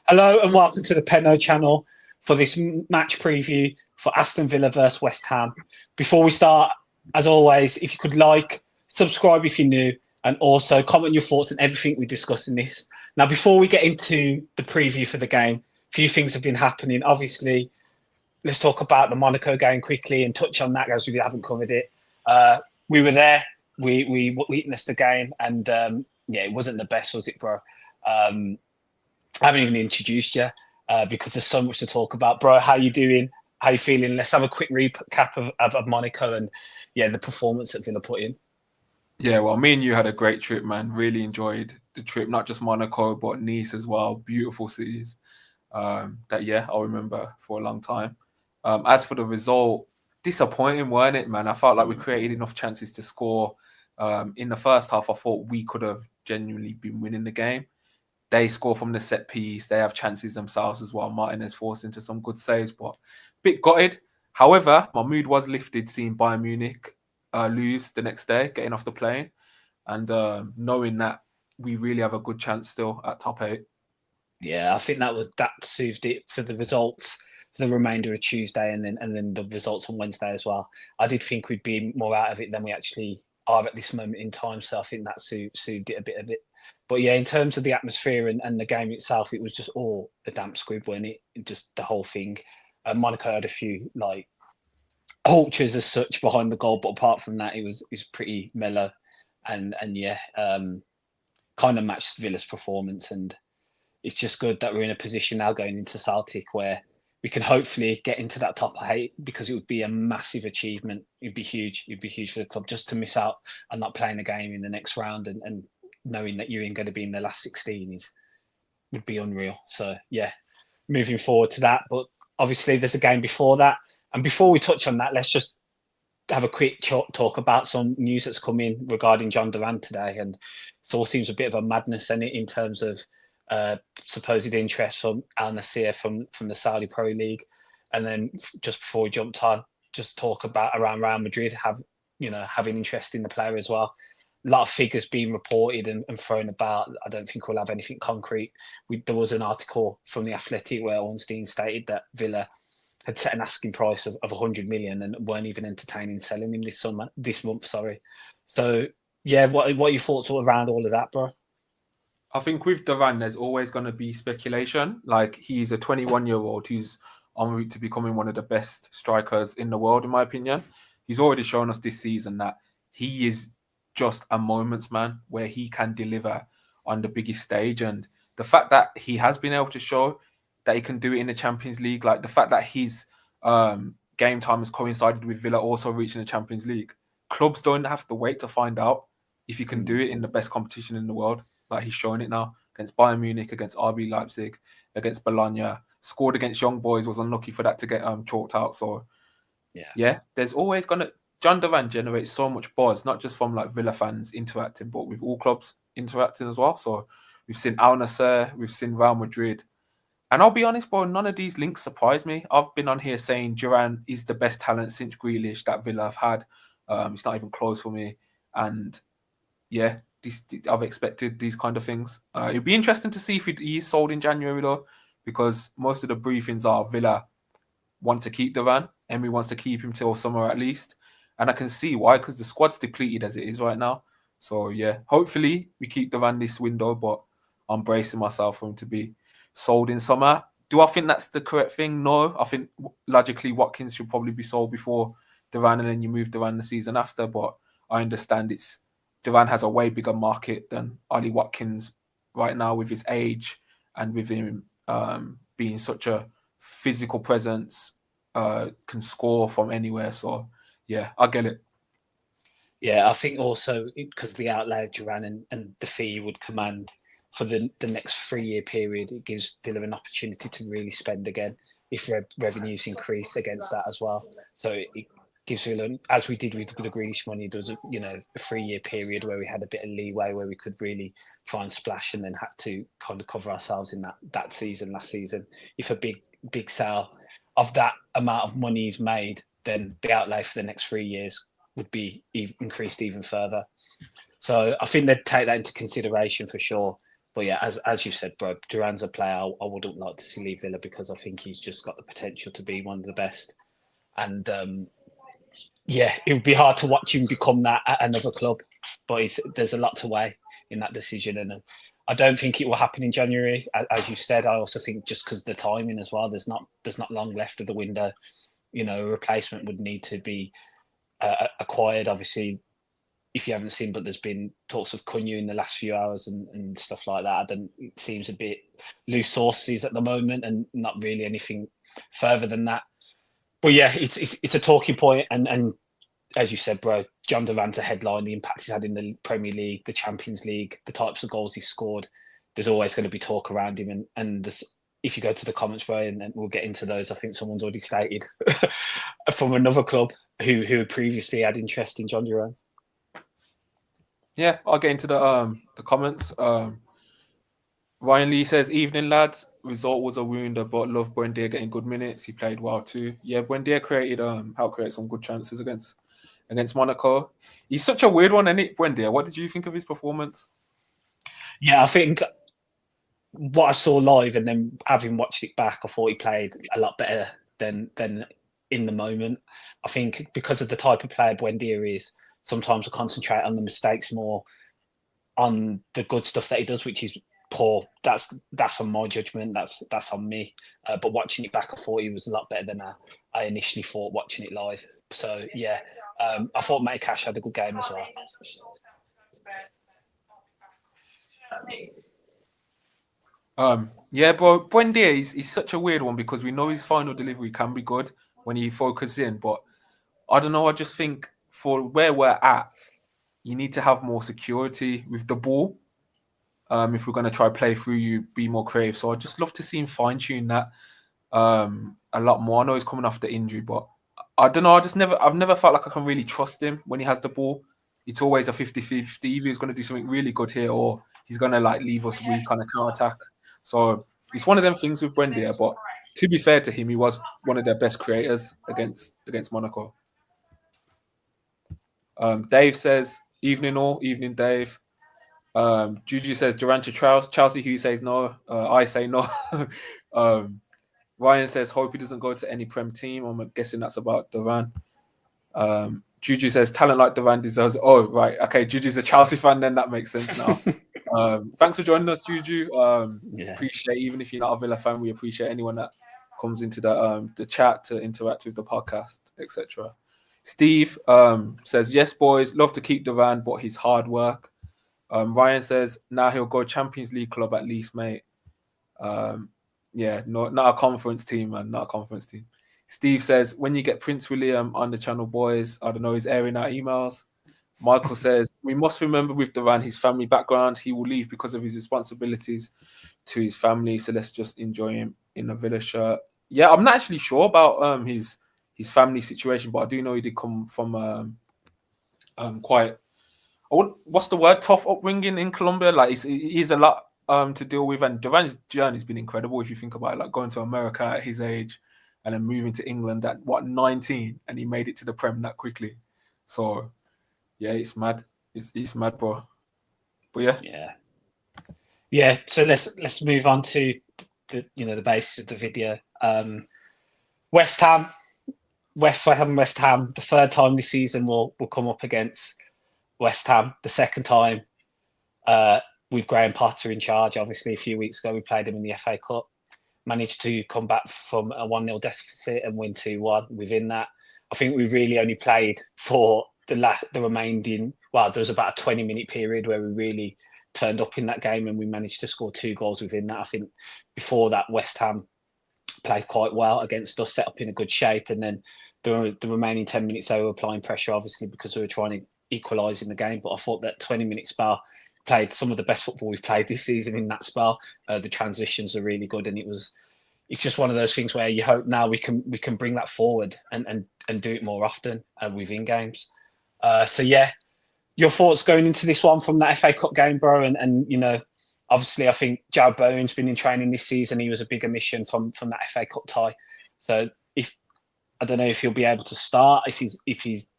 Hello and welcome to the Penno Channel for this match preview for Aston Villa versus West Ham. Before we start, as always, if you could like, subscribe if you're new, and also comment your thoughts on everything we discuss in this. Now, before we get into the preview for the game, a few things have been happening. Obviously, let's talk about the Monaco game quickly and touch on that as we haven't covered it. We were there. We witnessed the game, and it wasn't the best, was it, bro? I haven't even introduced you because there's so much to talk about, bro. How you doing? How you feeling? Let's have a quick recap of Monaco and the performance that Villa put in. Yeah, well, me and you had a great trip, man. Really enjoyed the trip, not just Monaco, but Nice as well. Beautiful cities I'll remember for a long time. As for the result, disappointing, weren't it, man? I felt like we created enough chances to score. In the first half, I thought we could have genuinely been winning the game. They score from the set piece. They have chances themselves as well. Martinez forced into some good saves, but a bit gutted. However, my mood was lifted seeing Bayern Munich lose the next day, getting off the plane, and knowing that we really have a good chance still at top 8. Yeah, I think that soothed it for the results for the remainder of Tuesday and then the results on Wednesday as well. I did think we'd be more out of it than we actually are at this moment in time, so I think that soothed it a bit of it. But yeah, in terms of the atmosphere and the game itself, it was just all a damp squib, wasn't it? Just the whole thing. Monaco had a few like ultras as such behind the goal, but apart from that, it was pretty mellow, and kind of matched Villa's performance. And it's just good that we're in a position now going into Celtic where we can hopefully get into that top 8 because it would be a massive achievement. It'd be huge. It'd be huge for the club just to miss out on not playing a game in the next round and knowing that you're going to be in the last 16 would be unreal. So yeah, moving forward to that. But obviously there's a game before that. And before we touch on that, let's just have a quick talk about some news that's come in regarding John Duran today. And it all seems a bit of a madness in terms of supposed interest from Al Nassr from the Saudi Pro League. And then just before we jumped on, just talk about around Real Madrid having interest in the player as well. A lot of figures being reported and thrown about. I don't think we'll have anything concrete. There was an article from The Athletic where Ornstein stated that Villa had set an asking price of 100 million and weren't even entertaining selling him this month. So yeah, what are your thoughts around all of that, bro? I think with Duran, there's always going to be speculation. Like, he's a 21-year-old who's en route to becoming one of the best strikers in the world, in my opinion. He's already shown us this season that he is just a moments man where he can deliver on the biggest stage. And the fact that he has been able to show that he can do it in the Champions League, like the fact that his game time has coincided with Villa also reaching the Champions League. Clubs don't have to wait to find out if you can do it in the best competition in the world. Like, he's showing it now against Bayern Munich, against RB Leipzig, against Bologna. Scored against Young Boys, was unlucky for that to get chalked out. So yeah, there's always gonna. John Duran generates so much buzz, not just from like Villa fans interacting, but with all clubs interacting as well. So we've seen Al Nassr, we've seen Real Madrid. And I'll be honest, bro, none of these links surprise me. I've been on here saying Duran is the best talent since Grealish that Villa have had. It's not even close for me. And yeah, I've expected these kind of things. It'd be interesting to see if he is sold in January, though, because most of the briefings are Villa want to keep Duran. Emery wants to keep him till summer at least. And I can see why, because the squad's depleted as it is right now. So yeah, hopefully we keep Duran this window, but I'm bracing myself for him to be sold in summer. Do I think that's the correct thing? No. I think logically Watkins should probably be sold before Duran, and then you move Duran the season after. But I understand Duran has a way bigger market than Ollie Watkins right now with his age and with him being such a physical presence, can score from anywhere. So yeah, I get it. Yeah, I think also because the outlay of Duran and the fee you would command for the next 3-year period, it gives Villa an opportunity to really spend again if revenues increase against that as well. So it gives Villa, as we did with the Grealish money, there was a 3-year period where we had a bit of leeway where we could really try and splash and then had to kind of cover ourselves in that season, last season. If a big sale of that amount of money is made, then the outlay for the next 3 years would be increased even further. So I think they'd take that into consideration for sure. But yeah, as you said, bro, Duran's a player I wouldn't like to see leave Villa because I think he's just got the potential to be one of the best. And yeah, it would be hard to watch him become that at another club. But there's a lot to weigh in that decision, and I don't think it will happen in January, as you said. I also think just because of the timing as well, there's not long left of the window. You know, a replacement would need to be acquired. Obviously, if you haven't seen, but there's been talks of Cunha in the last few hours and stuff like that. It seems a bit loose sources at the moment, and not really anything further than that. But yeah, it's a talking point, and as you said, bro, John Duran to headline, the impact he's had in the Premier League, the Champions League, the types of goals he's scored. There's always going to be talk around him, and if you go to the comments, bro, and we'll get into those, I think someone's already stated from another club who previously had interest in John Duran. Yeah, I'll get into the comments. Ryan Lee says, "Evening lads. Result was a wounder, but love Buendia getting good minutes. He played well too. Yeah, Buendia helped create some good chances against Monaco. He's such a weird one, isn't it, Buendia? What did you think of his performance?" Yeah, I think what I saw live and then having watched it back, I thought he played a lot better than in the moment. I think because of the type of player Buendia is, sometimes I concentrate on the mistakes more on the good stuff that he does, which is poor. That's on my judgment. That's on me. But watching it back, I thought he was a lot better than I initially thought watching it live. So yeah, I thought Matty Cash had a good game as well. Yeah, bro, Buendia he's such a weird one because we know his final delivery can be good when he focuses in, but I don't know. I just think for where we're at, you need to have more security with the ball. If we're going to try play through you, be more creative. So I'd just love to see him fine tune that a lot more. I know he's coming off the injury, but I don't know. I've never felt like I can really trust him when he has the ball. It's always a 50-50. Either he's going to do something really good here or he's going to like leave us weak on a counter attack. So it's one of them things with Buendia. But to be fair to him, he was one of their best creators against Monaco. Dave says, "Evening all, evening Dave." Juju says Duran to Chelsea. Who says no? I say no. Ryan says hope he doesn't go to any Prem team. I'm guessing that's about Duran. Juju says talent like Duran deserves. Oh right, okay. Juju's a Chelsea fan. Then that makes sense now. Thanks for joining us, Juju. Appreciate even if you're not a Villa fan, we appreciate anyone that comes into the chat to interact with the podcast, etc. Steve says yes, boys. Love to keep Duran, but his hard work. Ryan says now he'll go Champions League club at least, mate. Yeah, not a conference team, man. Not a conference team. Steve says when you get Prince William on the channel, boys. I don't know. He's airing out emails. Michael says we must remember with Duran his family background. He will leave because of his responsibilities to his family. So let's just enjoy him in a Villa shirt. Yeah, I'm not actually sure about his family situation, but I do know he did come from quite. What's the word? Tough upbringing in Colombia. Like he's a lot to deal with, and Duran's journey's been incredible if you think about it. Like going to America at his age, and then moving to England at 19, and he made it to the Prem that quickly. So yeah, it's mad. It's mad, bro. But yeah. So let's move on to the basis of the video. West Ham. The third time this season will come up against West Ham. The second time with Graham Potter in charge. Obviously, a few weeks ago we played him in the FA Cup. Managed to come back from a 1-0 deficit and win 2-1. Within that, I think we really only played for the remaining. Well, there was about a 20-minute period where we really turned up in that game, and we managed to score 2 goals within that. I think before that, West Ham played quite well against us, set up in a good shape, and then the remaining 10 minutes they were applying pressure, obviously because we were trying to equalise in the game. But I thought that 20-minute spell played some of the best football we've played this season in that spell. The transitions are really good, and it's just one of those things where you hope now we can bring that forward and do it more often within games. So yeah, your thoughts going into this one from that FA Cup game, bro, and obviously I think Jared Bowen's been in training this season. He was a big omission from that FA Cup tie. So I don't know if he'll be able to start if he's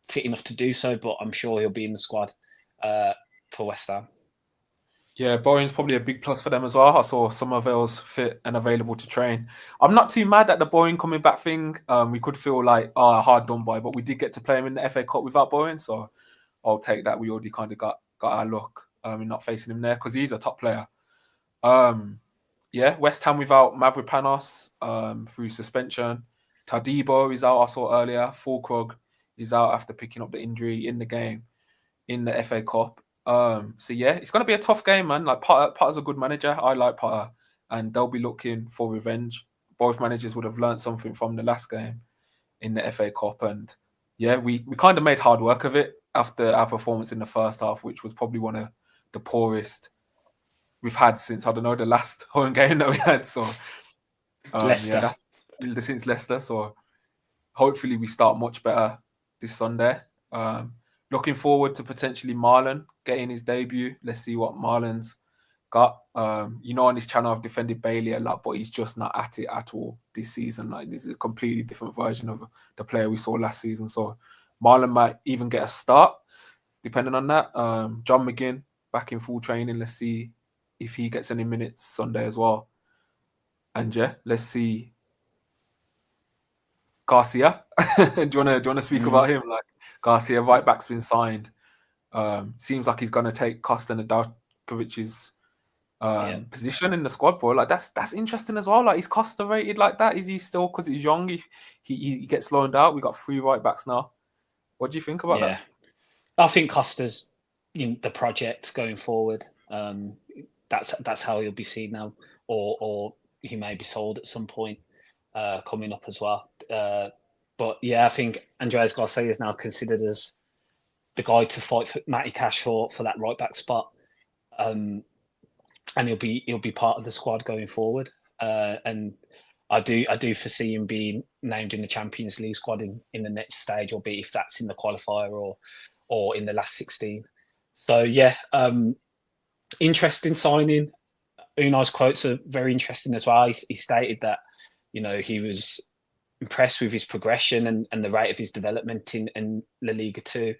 fit enough to do so, but I'm sure he'll be in the squad for West Ham. Yeah, Bowen's probably a big plus for them as well. I saw Summerville's fit and available to train. I'm not too mad at the Bowen coming back thing. We could feel like hard done by, but we did get to play him in the FA Cup without Bowen, so I'll take that. We already kind of got our luck in not facing him there because he's a top player. Yeah, West Ham without Mavropanos through suspension. Tadibo is out, I saw earlier. Fulkrug is out after picking up the injury in the game in the FA Cup. So yeah, it's going to be a tough game, man. Like Potter's a good manager. I like Potter, and they'll be looking for revenge. Both managers would have learned something from the last game in the FA Cup, and yeah, we kind of made hard work of it after our performance in the first half, which was probably one of the poorest we've had since, I don't know, the last home game that we had. So Leicester. yeah, that's since Leicester. So hopefully we start much better this Sunday. Looking forward to potentially Malen getting his debut. Let's see what Malen's got. On his channel, I've defended Bailey a lot, but he's just not at it at all this season. Like, this is a completely different version of the player we saw last season. So Malen might even get a start, depending on that. John Mcginn back in full training. Let's see if he gets any minutes Sunday as well. And yeah, let's see Garcia. do you want to speak about him? Like, Garcia, right back's been signed. Seems like he's going to take Kostan Adalkovic's position in the squad, bro. Like, that's interesting as well. Like, is Costa rated like that? Is he still, because he's young, he gets loaned out? We got 3 right backs now. What do you think about that? I think Costa's the project going forward. That's how he'll be seen now, or he may be sold at some point coming up as well. But yeah, I think Andreas Garcia is now considered as the guy to fight for Matty Cash for that right back spot, and he'll be part of the squad going forward. And I do foresee him being named in the Champions League squad in the next stage, albeit if that's in the qualifier or in the last 16. So yeah, interesting signing. Unai's quotes are very interesting as well. He stated that he was impressed with his progression and the rate of his development in La Liga 2,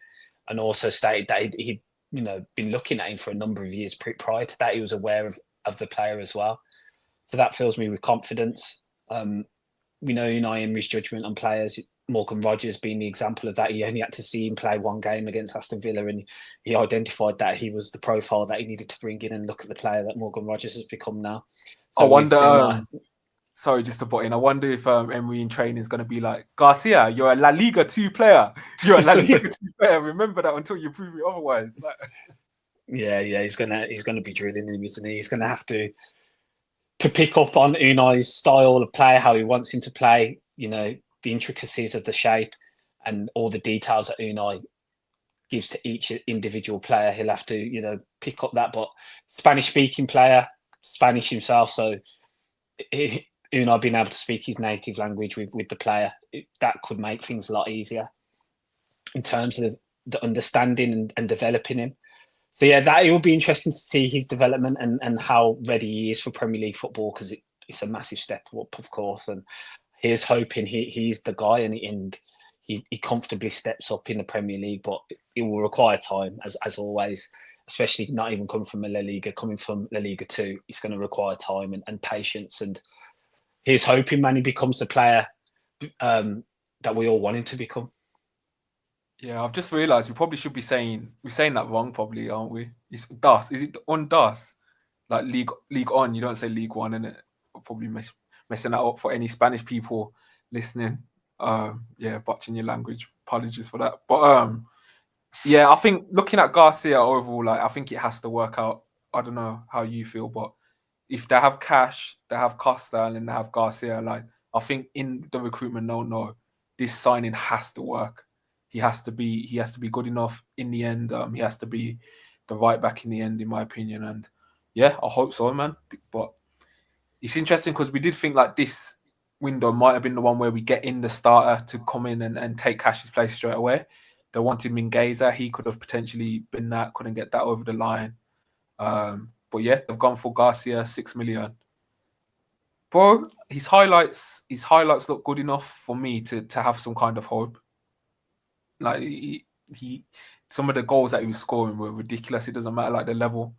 and also stated that he'd been looking at him for a number of years prior to that. He was aware of the player as well. So that fills me with confidence. We know Unai Emery's judgment on players, Morgan Rogers being the example of that. He only had to see him play one game against Aston Villa, and he identified that he was the profile that he needed to bring in, and look at the player that Morgan Rogers has become now. So I wonder, sorry, just to butt in, I wonder if Emery in training is going to be like, Garcia, you're a La Liga 2 player. You're a La Liga 2 player. Remember that until you prove it otherwise. Like... Yeah, he's gonna be drilling him, isn't he? He's gonna have to pick up on Unai's style of play, how he wants him to play, the intricacies of the shape and all the details that Unai gives to each individual player. He'll have to, pick up that. But Spanish-speaking player, Spanish himself, so Unai being able to speak his native language with the player, that could make things a lot easier in terms of the understanding and developing him. So yeah, that it will be interesting to see his development and how ready he is for Premier League football, because it's a massive step up, of course. And he's hoping he's the guy, and he comfortably steps up in the Premier League, but it will require time, as always, especially not even coming from La Liga, coming from La Liga 2. It's going to require time and patience. And he's hoping, man, he becomes the player that we all want him to become. Yeah, I've just realised we probably should be saying that wrong, probably, aren't we? It's DAS. Is it on DAS? Like League On. You don't say League One, innit? I'm probably messing that up for any Spanish people listening. Yeah, botching your language. Apologies for that. But yeah, I think looking at Garcia overall, like, I think it has to work out. I don't know how you feel, but if they have Cash, they have Costa, and then they have Garcia, like, I think in the recruitment, no, this signing has to work. He has to be good enough in the end. He has to be the right back in the end, in my opinion. And yeah, I hope so, man. But it's interesting because we did think like this window might have been the one where we get in the starter to come in and take Cash's place straight away. They wanted Mingueza. He could have potentially been that, couldn't get that over the line. But yeah, they've gone for Garcia, 6 million. Bro, his highlights look good enough for me to have some kind of hope. Like, he some of the goals that he was scoring were ridiculous. It doesn't matter like the level.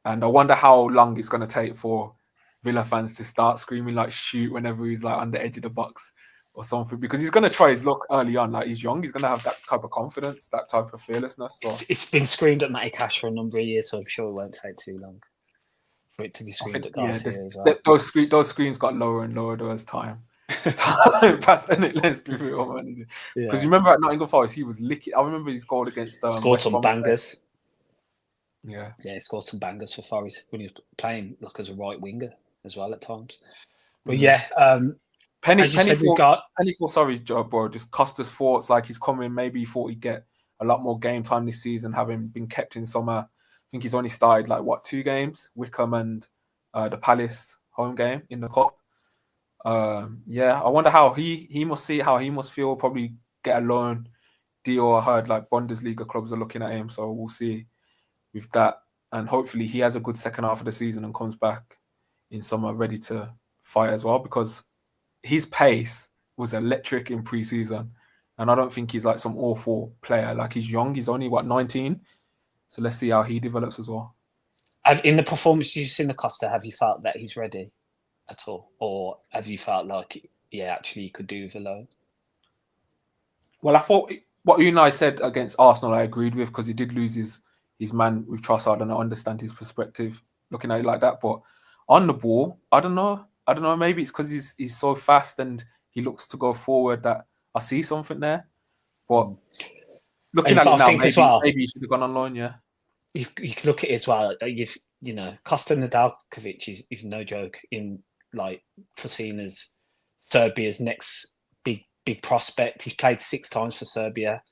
And I wonder how long it's going to take for Villa fans to start screaming like shoot whenever he's like on the edge of the box or something, because he's going to try his luck early on. Like, he's young, he's going to have that type of confidence, that type of fearlessness. So It's been screamed at Matty Cash for a number of years, so I'm sure it won't take too long for it to be I screamed think, at yeah, Garcia as well. those screams got lower and lower though as time passed, and let's be real, man. Because you remember at Nottingham Forest, he was licking. I remember he scored against Scored West some Brom. bangers. Yeah, he scored some bangers for Forest when he was playing like as a right winger as well at times. But yeah, Penny thought, sorry, Joe, bro, just cost us thoughts. Like, he's coming, maybe he thought he'd get a lot more game time this season, having been kept in summer. I think he's only started like 2 games, Wickham and the Palace home game in the cup. Yeah, I wonder how he must see, how he must feel. Probably get a loan deal. I heard like Bundesliga clubs are looking at him, so we'll see with that. And hopefully he has a good second half of the season and comes back in summer ready to fight as well, because his pace was electric in pre-season, and I don't think he's like some awful player. Like, he's young, he's only 19, so let's see how he develops as well. In the performance you've seen Acosta, have you felt that he's ready at all, or have you felt like actually he could do with a loan? Well, I thought what Unai said against Arsenal I agreed with, because he did lose his man with Trossard, and I understand his perspective looking at it like that. But on the ball, I don't know. Maybe it's because he's so fast and he looks to go forward that I see something there. But looking at it now, maybe he should have gone on loan. Yeah, you can look at it as well. Costa Nedeljkovic is no joke in like for seen as Serbia's next big prospect. He's played 6 times for Serbia.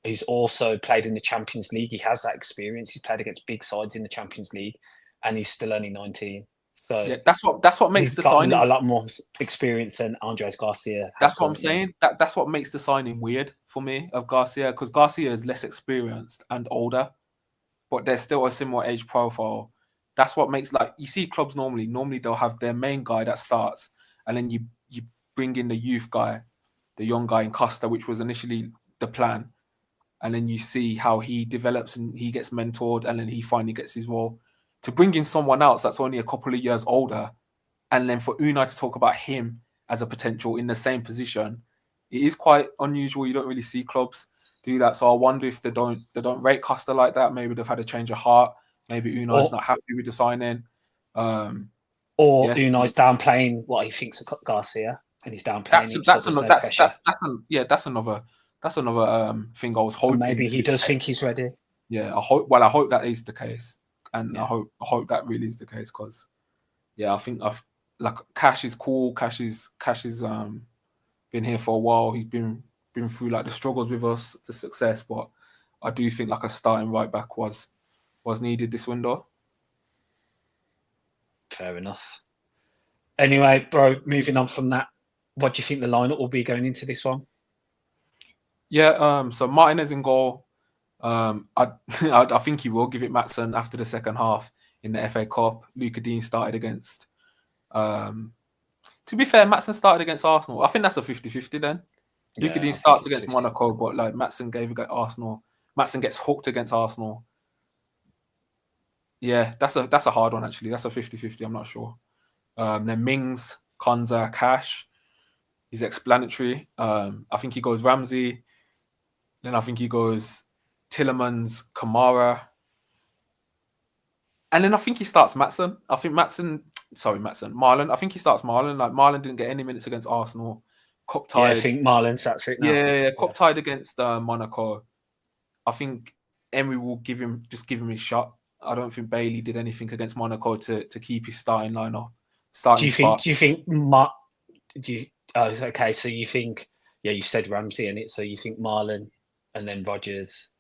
He's also played in the Champions League. He has that experience. He's played against big sides in the Champions League, and he's still only 19. So yeah, that's what makes the signing a lot more experience than Andres Garcia. That's what I'm saying. That's what makes the signing weird for me of Garcia, because Garcia is less experienced and older, but they're still a similar age profile. That's what makes, like, you see clubs normally they'll have their main guy that starts, and then you bring in the youth guy, the young guy in Costa, which was initially the plan, and then you see how he develops and he gets mentored, and then he finally gets his role. To bring in someone else that's only a couple of years older, and then for Unai to talk about him as a potential in the same position, it is quite unusual. You don't really see clubs do that. So I wonder if they don't rate Costa like that. Maybe they've had a change of heart. Maybe Unai's not happy with the signing. Or Unai's downplaying what he thinks of Garcia, and he's downplaying him. That's another thing I was hoping. And maybe he does think he's ready. Yeah, I hope that is the case, and I hope that really is the case, because I think Cash is cool. Cash is been here for a while. He's been through like the struggles with us, the success, but I do think like a starting right back was needed this window. Fair enough. Anyway, bro, moving on from that, what do you think the lineup will be going into this one? Yeah, so Martinez in goal. I think he will give it Maatsen after the second half in the FA Cup. Luca Dean started against. To be fair, Maatsen started against Arsenal. I think that's a 50-50 then. Luca Dean starts against Monaco, but like Maatsen gave against Arsenal. Maatsen gets hooked against Arsenal. Yeah, that's a hard one actually. That's a 50-50. I'm not sure. Then Mings, Konza, Cash. He's explanatory. I think he goes Ramsey. Then I think he goes Tillemans, Kamara. And then I think he starts Maatsen. Malen. I think he starts Malen. Like, Malen didn't get any minutes against Arsenal. Cup tied. Yeah, I think Malen's that's it now. Yeah, cup tied against Monaco. I think Emery will give him his shot. I don't think Bailey did anything against Monaco to keep his starting lineup. Do you think? Okay, so you think? Yeah, you said Ramsey in it, so you think Malen and then Rogers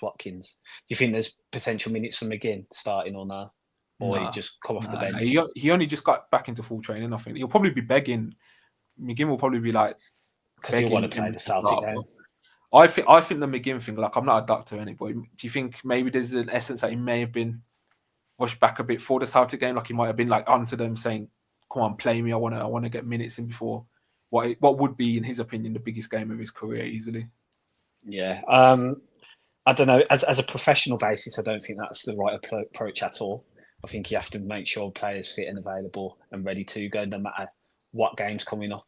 Watkins. Do you think there's potential minutes for Mcginn starting or no? Or he just come off the bench? He only just got back into full training. I think he'll probably be begging. Mcginn will probably be like, because he'll want to play the Celtic game. I think the Mcginn thing, like, I'm not a doctor or anything, but do you think maybe there's an essence that he may have been rushed back a bit for the Celtic game? Like, he might have been like onto them saying, "Come on, play me. I want to get minutes in before what would be, in his opinion, the biggest game of his career easily." Yeah. I don't know. As a professional basis, I don't think that's the right approach at all. I think you have to make sure players fit and available and ready to go, no matter what game's coming up.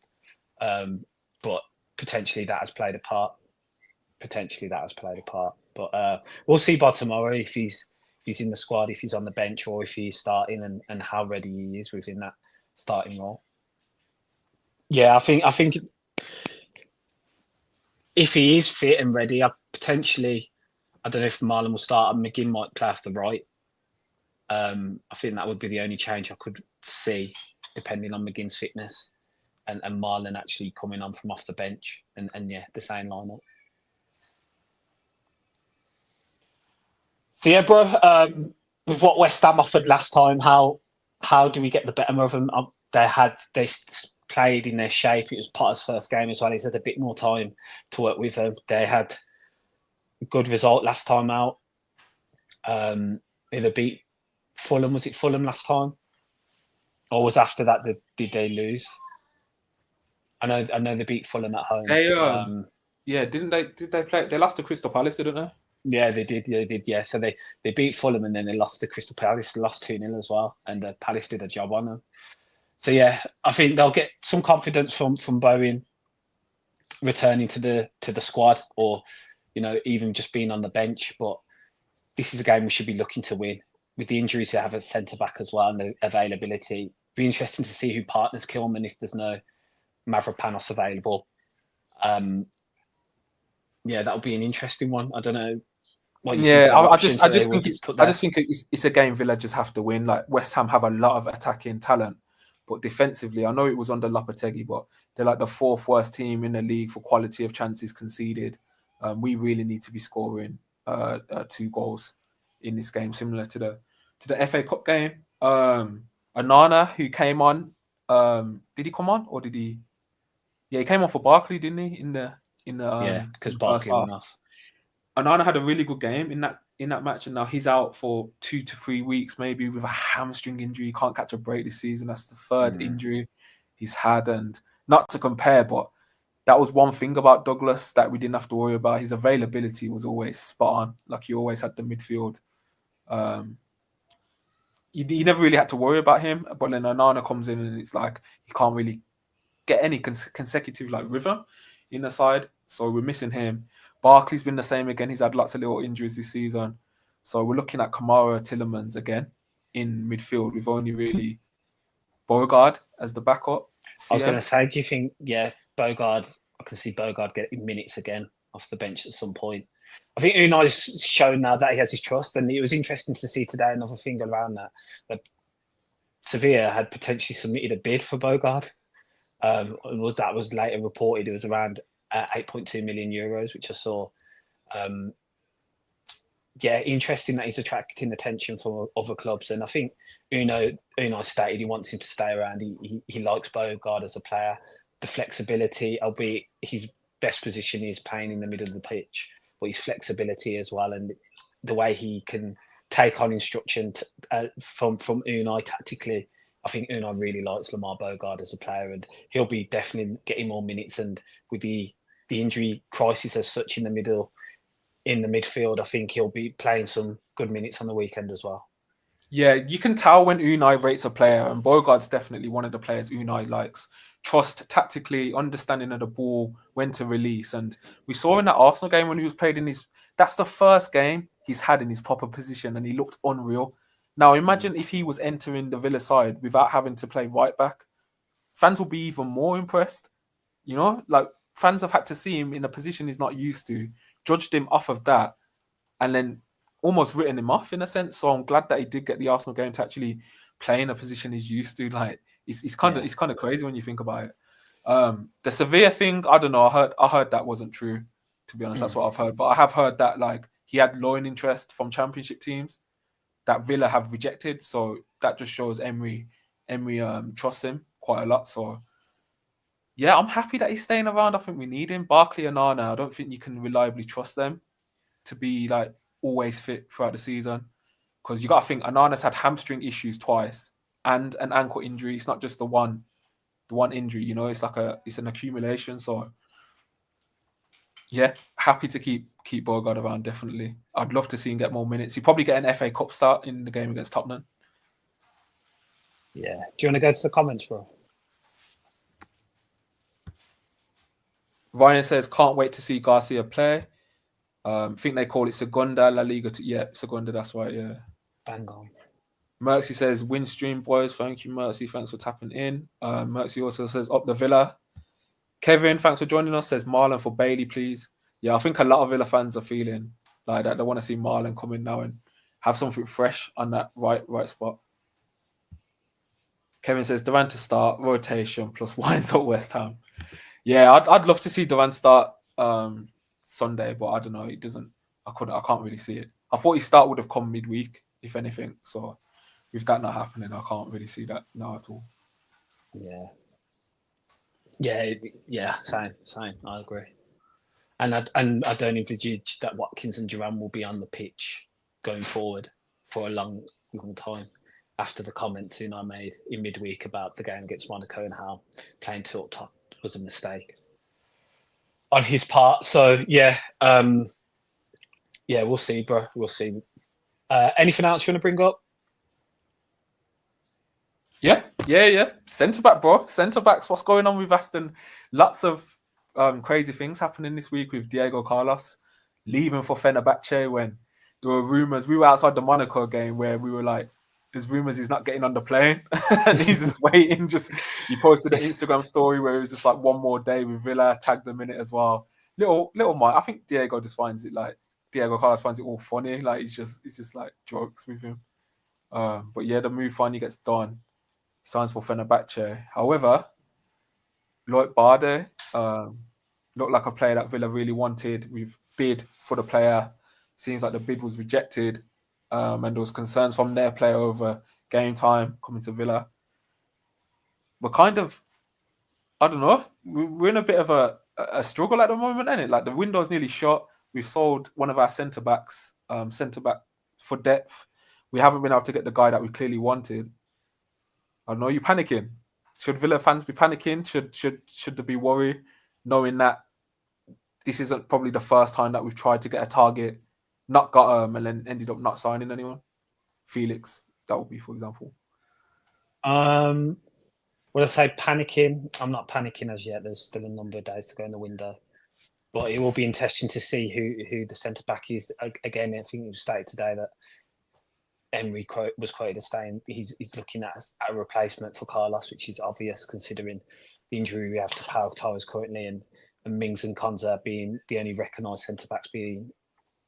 But potentially that has played a part. But we'll see by tomorrow if he's in the squad, if he's on the bench, or if he's starting, and how ready he is within that starting role. Yeah, I think if he is fit and ready, I don't know if Malen will start. Mcginn might play off the right. I think that would be the only change I could see, depending on McGinn's fitness, and Malen actually coming on from off the bench, and yeah, the same lineup. So yeah, bro, with what West Ham offered last time, how do we get the better of them? They played in their shape. It was Potter's first game as well. He's had a bit more time to work with them. They had a good result last time out. They beat Fulham. Was it Fulham last time, or was after that did they lose? I know they beat Fulham at home. Did they play? They lost to Crystal Palace, didn't they? Yeah, they did. Yeah, so they beat Fulham and then they lost to Crystal Palace. They lost 2-0 as well, and Palace did a job on them. So yeah, I think they'll get some confidence from Bowen returning to the squad, or even just being on the bench. But this is a game we should be looking to win. With the injuries they have at centre back as well and the availability, be interesting to see who partners Kilman if there's no Mavropanos available. Yeah, that'll be an interesting one. I don't know. I just think it's a game Villa just have to win. Like West Ham have a lot of attacking talent, but defensively, I know it was under Lopetegui, but they're like the fourth worst team in the league for quality of chances conceded. We really need to be scoring 2 goals in this game, similar to the FA Cup game. Onana, who came on, did he come on or did he? Yeah, he came on for Barkley, didn't he? Because Barkley went off. Onana had a really good game in that match, and now he's out for 2 to 3 weeks, maybe with a hamstring injury. He can't catch a break this season. That's the third injury he's had, and not to compare, but that was one thing about Douglas that we didn't have to worry about. His availability was always spot on. Like he always had the midfield. You never really had to worry about him, but then Onana comes in and it's like he can't really get any consecutive rhythm in the side, so we're missing him. Barkley's been the same again. He's had lots of little injuries this season, so we're looking at Kamara, Tielemans again in midfield. We've only really Bogard as the backup. I was going to say, do you think, Bogard? I can see Bogard getting minutes again off the bench at some point. I think Unai's shown now that he has his trust, and it was interesting to see today another thing around that Sevilla had potentially submitted a bid for Bogard. That was later reported. It was around 8.2 million euros, which I saw. Interesting that he's attracting attention from other clubs, and I think Unai stated he wants him to stay around. He likes Bogard as a player, the flexibility, albeit his best position is playing in the middle of the pitch, but his flexibility as well, and the way he can take on instruction from Unai tactically. I think Unai really likes Lamar Bogard as a player, and he'll be definitely getting more minutes. And with the injury crisis as such in the midfield, I think he'll be playing some good minutes on the weekend as well. Yeah, you can tell when Unai rates a player, and Bogard's definitely one of the players Unai likes. Trust tactically, understanding of the ball, when to release. And we saw in that Arsenal game when he was played in that's the first game he's had in his proper position, and he looked unreal. Now, imagine if he was entering the Villa side without having to play right back. Fans will be even more impressed. Fans have had to see him in a position he's not used to, judged him off of that, and then almost written him off in a sense. So I'm glad that he did get the Arsenal game to actually play in a position he's used to. It's kind of crazy when you think about it. The Sevilla thing, I don't know. I heard that wasn't true. To be honest, that's what I've heard. But I have heard that he had loan interest from Championship teams that Villa have rejected. So that just shows Emery trusts him quite a lot. So yeah, I'm happy that he's staying around. I think we need him. Barkley and Nana, I don't think you can reliably trust them to be always fit throughout the season, because you got to think Anana's had hamstring issues twice and an ankle injury. It's not just the one injury, it's an accumulation. So yeah, happy to keep Bogard around. Definitely, I'd love to see him get more minutes. He'd probably get an FA Cup start in the game against Tottenham. Yeah. Do you want to go to the comments, bro? Ryan says, can't wait to see Garcia play. I think they call it Segunda La Liga. Yeah, Segunda, that's right, yeah. Bang on. Mercy says, win stream, boys. Thank you, Mercy. Thanks for tapping in. Mercy also says, up the Villa. Kevin, thanks for joining us, says Malen for Bailey, please. Yeah, I think a lot of Villa fans are feeling like that. They want to see Malen come in now and have something fresh on that right spot. Kevin says, Duran to start, rotation, plus Wines at West Ham. Yeah, I'd love to see Duran start Sunday, but I don't know. It doesn't. I can't really see it. I thought his start would have come midweek, if anything. So with that not happening, I can't really see that now at all. Yeah. Yeah. Same. I agree. And I don't envisage that Watkins and Duran will be on the pitch going forward for a long time. After the comments I made in midweek about the game against Monaco and how playing two up top was a mistake on his part. So yeah, we'll see, bro. We'll see. Anything else you want to bring up? Yeah. Centre back, bro. Centre backs. What's going on with Aston? Lots of crazy things happening this week with Diego Carlos leaving for Fenerbahce when there were rumours. We were outside the Monaco game where we were like, there's rumours he's not getting on the plane and he's just waiting. He posted an Instagram story where it was just like one more day with Villa, tagged them in it as well. Little Mike, I think Diego Carlos finds it all funny. Like it's just like jokes with him. But yeah, the move finally gets done. Signs for Fenerbahce. However, Lloyd Barde looked like a player that Villa really wanted. We've bid for the player. Seems like the bid was rejected. And there was concerns from their player over game time coming to Villa. We're kind of, I don't know, we're in a bit of a struggle at the moment, isn't it? Like the window's nearly shut. We've sold one of our centre back for depth. We haven't been able to get the guy that we clearly wanted. I don't know, you panicking? Should Villa fans be panicking? Should there be worry, knowing that this isn't probably the first time that we've tried to get a target, not got and then ended up not signing anyone? Felix, that would be, for example. When I say panicking, I'm not panicking as yet. There's still a number of days to go in the window. But it will be interesting to see who the centre-back is. Again, I think it was stated today that Emery was quoted as saying he's looking at a replacement for Carlos, which is obvious considering the injury we have to Pau Torres currently and Mings and Konza being the only recognised centre-backs being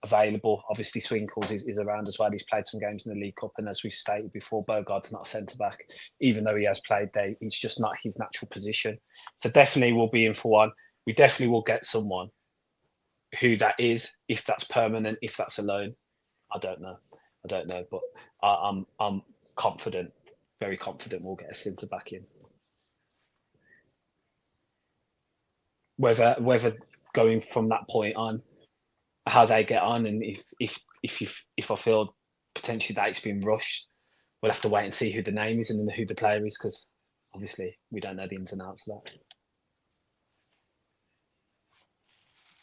available. Obviously, Swinkles is around as well. He's played some games in the League Cup, and as we stated before, Bogart's not a centre-back. Even though he has played there, it's just not his natural position. So definitely we'll be in for one. We definitely will get someone. Who that is, if that's permanent, if that's a loan, I don't know, but I'm confident, very confident we'll get a centre back in. Whether going from that point on, how they get on, and if I feel potentially that it's been rushed, we'll have to wait and see who the name is and who the player is, because obviously we don't know the ins and outs of that.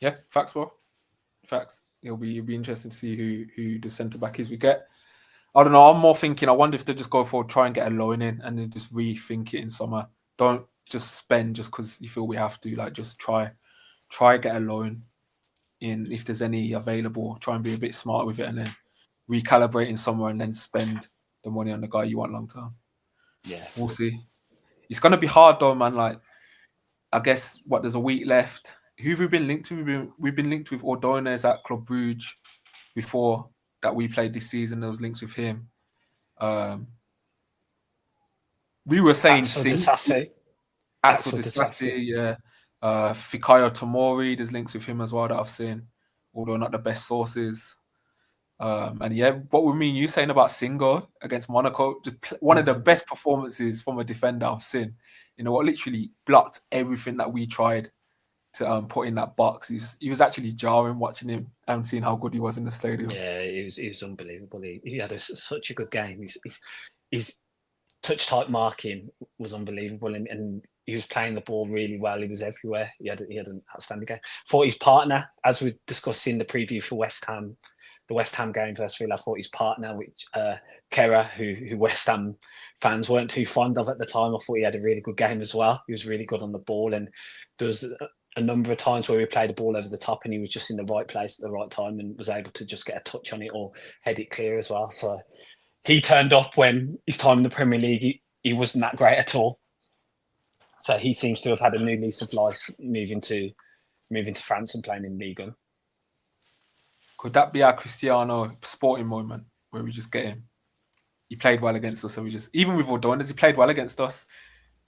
Yeah, facts, bro. Facts. It'll be interesting to see who the centre back is we get. I don't know. I'm more thinking. I wonder if they just go for try and get a loan in, and then just rethink it in summer. Don't just spend just because you feel we have to. Like just try get a loan in if there's any available. Try and be a bit smart with it, and then recalibrate in summer, and then spend the money on the guy you want long term. Yeah, we'll see. It's gonna be hard though, man. Like I guess there's a week left. Who have we been linked to? We've been linked with Ordonez at Club Brugge before that we played this season. There was links with him. We were saying Axel Disassi, yeah. Fikayo Tomori, there's links with him as well that I've seen, although not the best sources. And yeah, what were me and you saying about Singo against Monaco? Just one of the best performances from a defender I've seen. You know what? Literally blocked everything that we tried to put in that box. He was actually jarring watching him and seeing how good he was in the stadium. Yeah, he was unbelievable. He had such a good game. He's touch type marking was unbelievable, and he was playing the ball really well. He was everywhere. He had an outstanding game. Thought his partner, as we discussed in the preview for West Ham, the West Ham game versus Villa, I thought his partner, which Kera, who West Ham fans weren't too fond of at the time, I thought he had a really good game as well. He was really good on the ball, and there was a number of times where we played the ball over the top and he was just in the right place at the right time and was able to just get a touch on it or head it clear as well. So he turned up when his time in the Premier League, he wasn't that great at all. So he seems to have had a new lease of life moving to France and playing in Ligue 1. Could that be our Cristiano sporting moment where we just get him? He played well against us, so we just, even with Ordonez, he played well against us.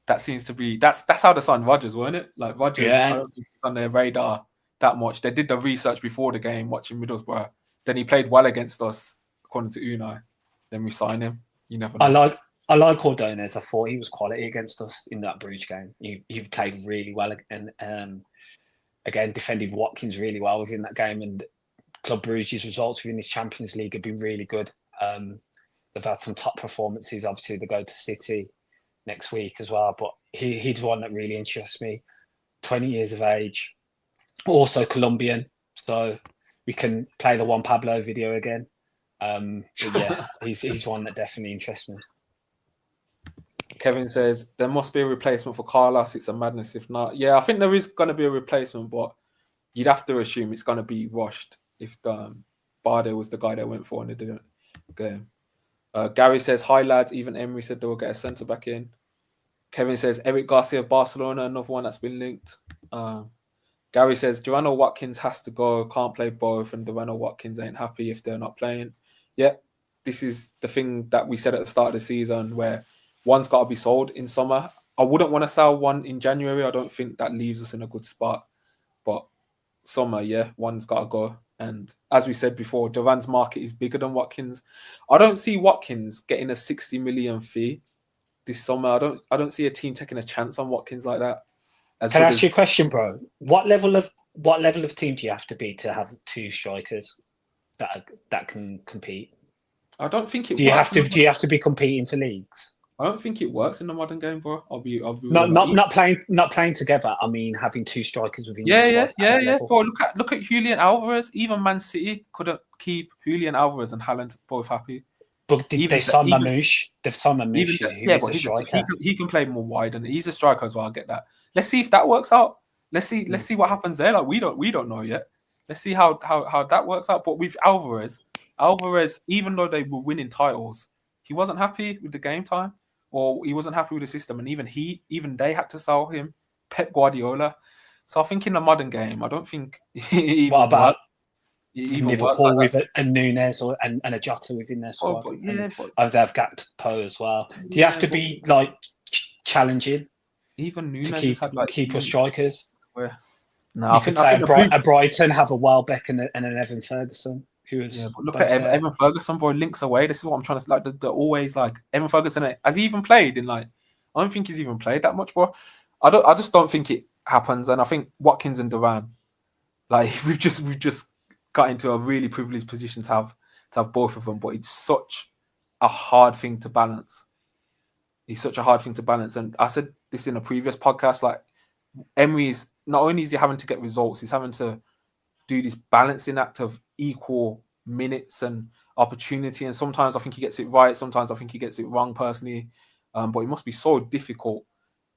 That seems to be, that's how they signed Rodgers, weren't it? Like Rodgers, I don't think he's on their radar that much. They did the research before the game, watching Middlesbrough. Then he played well against us, according to Unai. Then we signed him. You never know. I like Ordonez. I thought he was quality against us in that Bruges game. He played really well, and again defended Watkins really well within that game. And Club Bruges' results within this Champions League have been really good. They've had some top performances. Obviously, they go to City next week as well. But he's one that really interests me. 20 years of age, also Colombian, so we can play the Juan Pablo video again. But yeah, he's one that definitely interests me. Kevin says there must be a replacement for Carlos. It's a madness if not. Yeah, I think there is going to be a replacement, but you'd have to assume it's going to be rushed if Barde was the guy they went for and they didn't get him. Gary says, hi lads, even Emery said they will get a centre back in. Kevin says, Eric Garcia of Barcelona, another one that's been linked. Gary says, Duran or Watkins has to go, can't play both, and Duran or Watkins ain't happy if they're not playing. Yeah, this is the thing that we said at the start of the season where one's got to be sold in summer. I wouldn't want to sell one in January. I don't think that leaves us in a good spot. But summer, yeah, one's got to go. And as we said before, Duran's market is bigger than Watkins. I don't see Watkins getting a 60 million fee this summer. I don't see a team taking a chance on Watkins like that. Can I ask you a question, bro? What level of team do you have to be to have two strikers that can compete? I don't think it. Do you have to be competing for leagues? I don't think it works in the modern game, bro. I'll be not playing together. I mean, having two strikers within your squad. Yeah. Bro, look at Julian Alvarez. Even Man City couldn't keep Julian Alvarez and Haaland both happy. But they signed Mamouche. They've signed Mamouche. He's a striker. He can play more wide, and he's a striker as well. I get that. Let's see if that works out. Let's see what happens there. Like we don't know yet. Let's see how that works out. But with Alvarez, even though they were winning titles, he wasn't happy with the game time. Or he wasn't happy with the system, and even they had to sell him, Pep Guardiola. So I think in the modern game, I don't think. What about Liverpool like with a Nunes and a Jota within their squad? They have Gakpo as well. Do you have to be like challenging? Even Nunes to keep your strikers. No, you could say a Brighton have a Welbeck and an Evan Ferguson. Look at Evan Ferguson, boy, links away. This is what I'm trying to like. They're always like Evan Ferguson. Has he even played in like? I don't think he's even played that much, bro. I just don't think it happens. And I think Watkins and Duran, like we've just got into a really privileged position to have both of them. But it's such a hard thing to balance. It's such a hard thing to balance. And I said this in a previous podcast. Like Emery's not only is he having to get results, he's having to do this balancing act of equal minutes and opportunity, and sometimes I think he gets it right, sometimes I think he gets it wrong personally, but it must be so difficult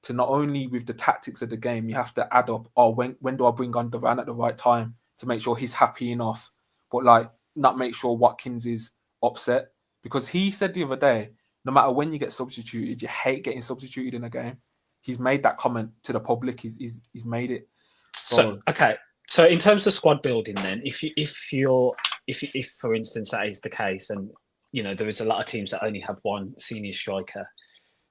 to not only with the tactics of the game, you have to add up, when do I bring on Duran at the right time to make sure he's happy enough, but like not make sure Watkins is upset, because he said the other day, no matter when you get substituted, you hate getting substituted in a game. He's made that comment to the public. He's made it. So okay. So in terms of squad building, then, if for instance that is the case, and you know there is a lot of teams that only have one senior striker,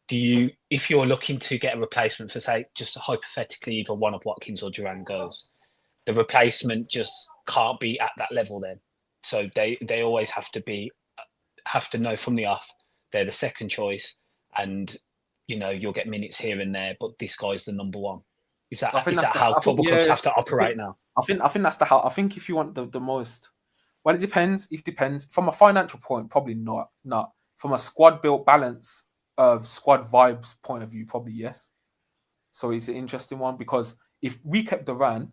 if you're looking to get a replacement for, say, just hypothetically, either one of Watkins or Duran goes, the replacement just can't be at that level then. So they always have to know from the off they're the second choice, and you know you'll get minutes here and there, but this guy's the number one. Is that how football clubs have to operate now? I think that's the how. I think if you want the most, well, it depends. It depends from a financial point, probably not. From a squad built balance squad vibes point of view, probably yes. So it's an interesting one because if we kept Duran